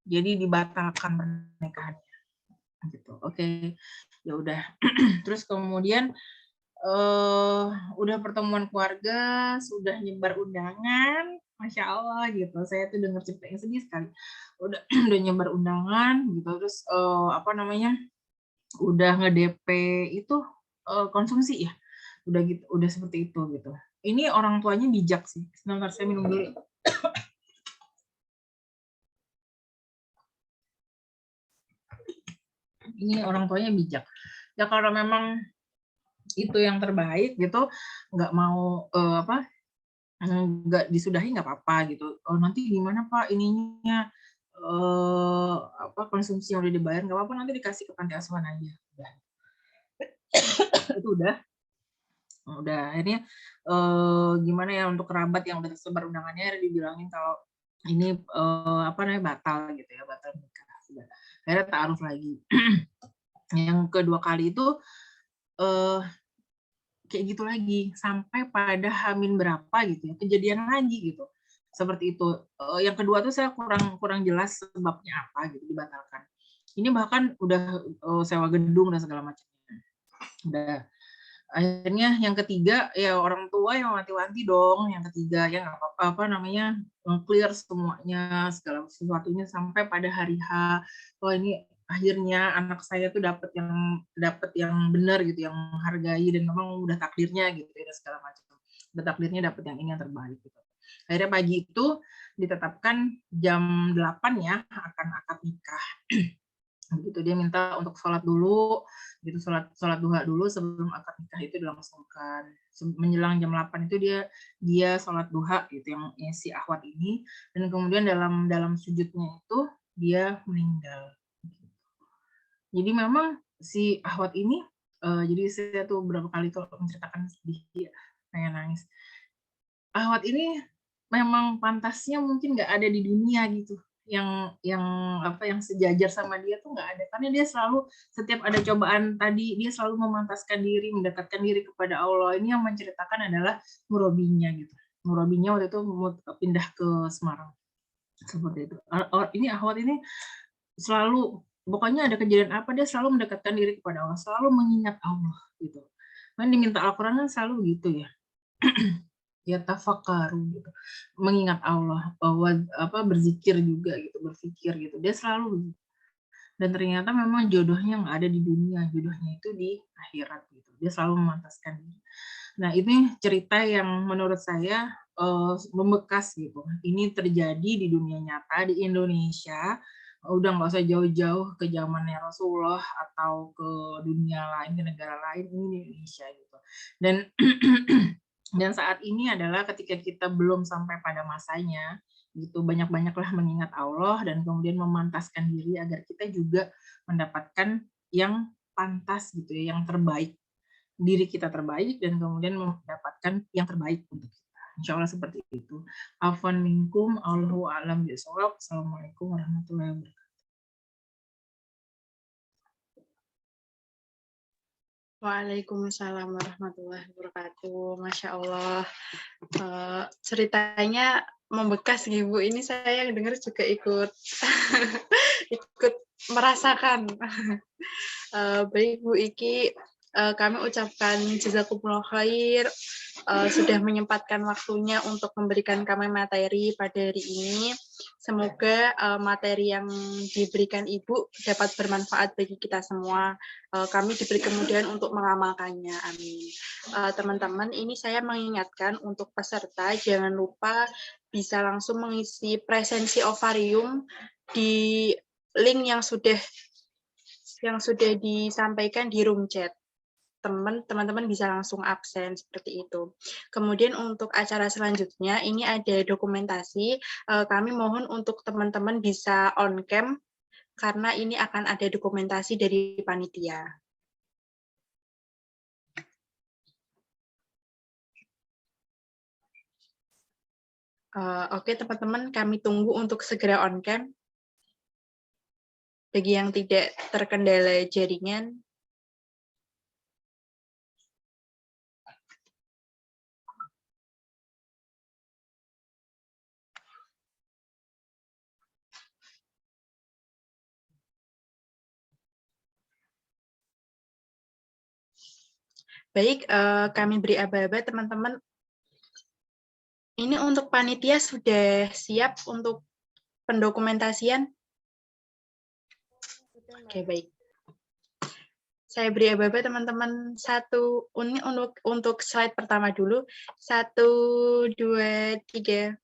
jadi dibatalkan pernikahannya gitu. Oke, ya udah. Terus kemudian udah pertemuan keluarga, sudah nyebar undangan, Masya Allah gitu. Saya tuh dengar ceritanya sedih sekali. Udah nyebar undangan gitu, terus udah nge-DP itu konsumsi ya. Udah gitu, udah seperti itu gitu. Ini orang tuanya bijak sih. Sebentar saya minum dulu. Ini orang tuanya bijak. Ya kalau memang itu yang terbaik gitu, nggak mau nggak disudahi nggak apa-apa gitu. Oh nanti gimana Pak ininya konsumsi yang udah dibayar nggak apa-apa, nanti dikasih ke panti asuhan aja. Udah. Itu udah akhirnya gimana ya untuk kerabat yang udah tersebar undangannya dibilangin kalau ini batal gitu ya, batal nikah. Akhirnya ta'aruf lagi. Yang kedua kali itu kayak gitu lagi sampai pada Hamin berapa gitu ya, kejadian lagi gitu seperti itu. Yang kedua tuh saya kurang jelas sebabnya apa gitu dibatalkan. Ini bahkan udah sewa gedung dan segala macamnya. Udah akhirnya yang ketiga ya orang tua yang wanti-wanti dong, yang ketiga ya nggak apa-apa clear semuanya segala sesuatunya sampai pada hari H. Oh ini akhirnya anak saya tuh dapat yang benar gitu, yang menghargai dan memang udah takdirnya gitu ya segala macam. Udah takdirnya dapat yang ini yang terbaik gitu. Akhirnya pagi itu ditetapkan jam 8 ya akan akad nikah. Begitu dia minta untuk sholat dulu, gitu sholat duha dulu sebelum akad nikah itu dilangsungkan. Menjelang jam 8 itu dia sholat duha gitu yang si akhwat ini, dan kemudian dalam sujudnya itu dia meninggal. Jadi memang si akhwat ini, jadi saya tuh berapa kali tuh menceritakan sedih, pengen nangis. Akhwat ini memang pantasnya mungkin nggak ada di dunia gitu. Yang sejajar sama dia tuh nggak ada, karena dia selalu setiap ada cobaan tadi dia selalu memantaskan diri, mendekatkan diri kepada Allah. Ini yang menceritakan adalah murabinya gitu. Murabinya waktu itu pindah ke Semarang seperti itu. Ini akhwat ini selalu, pokoknya ada kejadian apa dia selalu mendekatkan diri kepada Allah, selalu mengingat Allah gitu. Kan diminta Al-Qur'an kan selalu begitu ya. Ya tafakkaru gitu, mengingat Allah, bahwa berzikir juga gitu, berpikir gitu, dia selalu begitu. Dan ternyata memang jodohnya nggak ada di dunia, jodohnya itu di akhirat gitu. Dia selalu memantaskan diri. Nah, ini cerita yang menurut saya membekas gitu. Ini terjadi di dunia nyata di Indonesia. Udah nggak usah jauh-jauh ke zamannya Rasulullah atau ke dunia lain, ke negara lain, ini di Indonesia gitu. Dan dan saat ini adalah ketika kita belum sampai pada masanya gitu, banyak-banyaklah mengingat Allah dan kemudian memantaskan diri agar kita juga mendapatkan yang pantas gitu ya, yang terbaik, diri kita terbaik dan kemudian mendapatkan yang terbaik untuk kita. Insya Allah seperti itu. Afwan minkum, Allahu a'lam bishawab. Assalamualaikum warahmatullahi wabarakatuh. Waalaikumsalam warahmatullahi wabarakatuh. Masya Allah, ceritanya membekas Ibu. Ini saya yang dengar juga ikut ikut merasakan. Baik Bu Iki, kami ucapkan jazakumullah khair sudah menyempatkan waktunya untuk memberikan kami materi pada hari ini. Semoga materi yang diberikan Ibu dapat bermanfaat bagi kita semua. Kami diberi kemudian untuk mengamalkannya. Amin. Teman-teman, ini saya mengingatkan untuk peserta, jangan lupa bisa langsung mengisi presensi ovarium di link yang sudah disampaikan di room chat. Teman-teman bisa langsung absen seperti itu. Kemudian untuk acara selanjutnya ini ada dokumentasi. Kami mohon untuk teman-teman bisa on cam karena ini akan ada dokumentasi dari panitia. Oke teman-teman, kami tunggu untuk segera on cam. Bagi yang tidak terkendala jaringan. Baik, kami beri aba-aba teman-teman. Ini untuk panitia sudah siap untuk pendokumentasian? Oke, baik. Saya beri aba-aba teman-teman. Ini untuk slide pertama dulu. 1, 2, 3.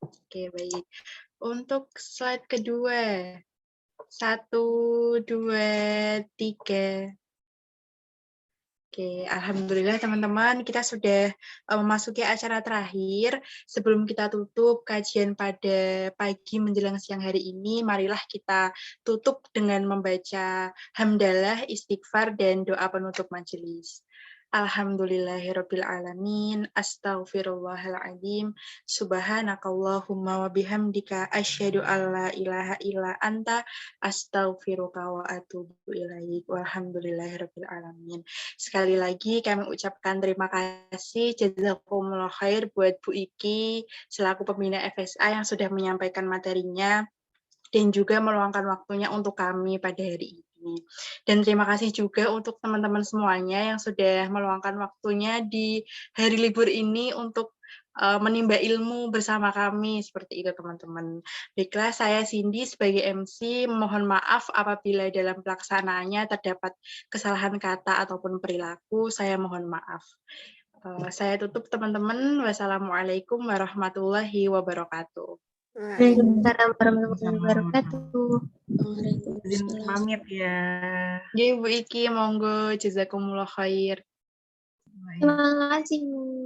Oke, baik. Untuk slide kedua. 1, 2, 3. Oke, alhamdulillah teman-teman, kita sudah memasuki acara terakhir. Sebelum kita tutup kajian pada pagi menjelang siang hari ini, marilah kita tutup dengan membaca hamdalah, istighfar, dan doa penutup majelis. Alhamdulillahirrabbilalamin, astaghfirullahaladzim, subhanakallahumma wa bihamdika, asyhadu an la ilaha illa anta, astaghfiruka wa atubu ilaik, walhamdulillahirrabbilalamin. Sekali lagi kami ucapkan terima kasih, jazakumullah khair buat Bu Iki, selaku pembina FSA yang sudah menyampaikan materinya, dan juga meluangkan waktunya untuk kami pada hari ini. Dan terima kasih juga untuk teman-teman semuanya yang sudah meluangkan waktunya di hari libur ini untuk menimba ilmu bersama kami, seperti itu teman-teman. Baiklah, saya Cindy sebagai MC, mohon maaf apabila dalam pelaksanaannya terdapat kesalahan kata ataupun perilaku, saya mohon maaf. Saya tutup teman-teman, wassalamualaikum warahmatullahi wabarakatuh. Waalaikumsalam warahmatullahi wabarakatuh. Izin pamit ya. Ya, Bu Iki, monggo, jazakumullah khair. Terima kasih, Bu.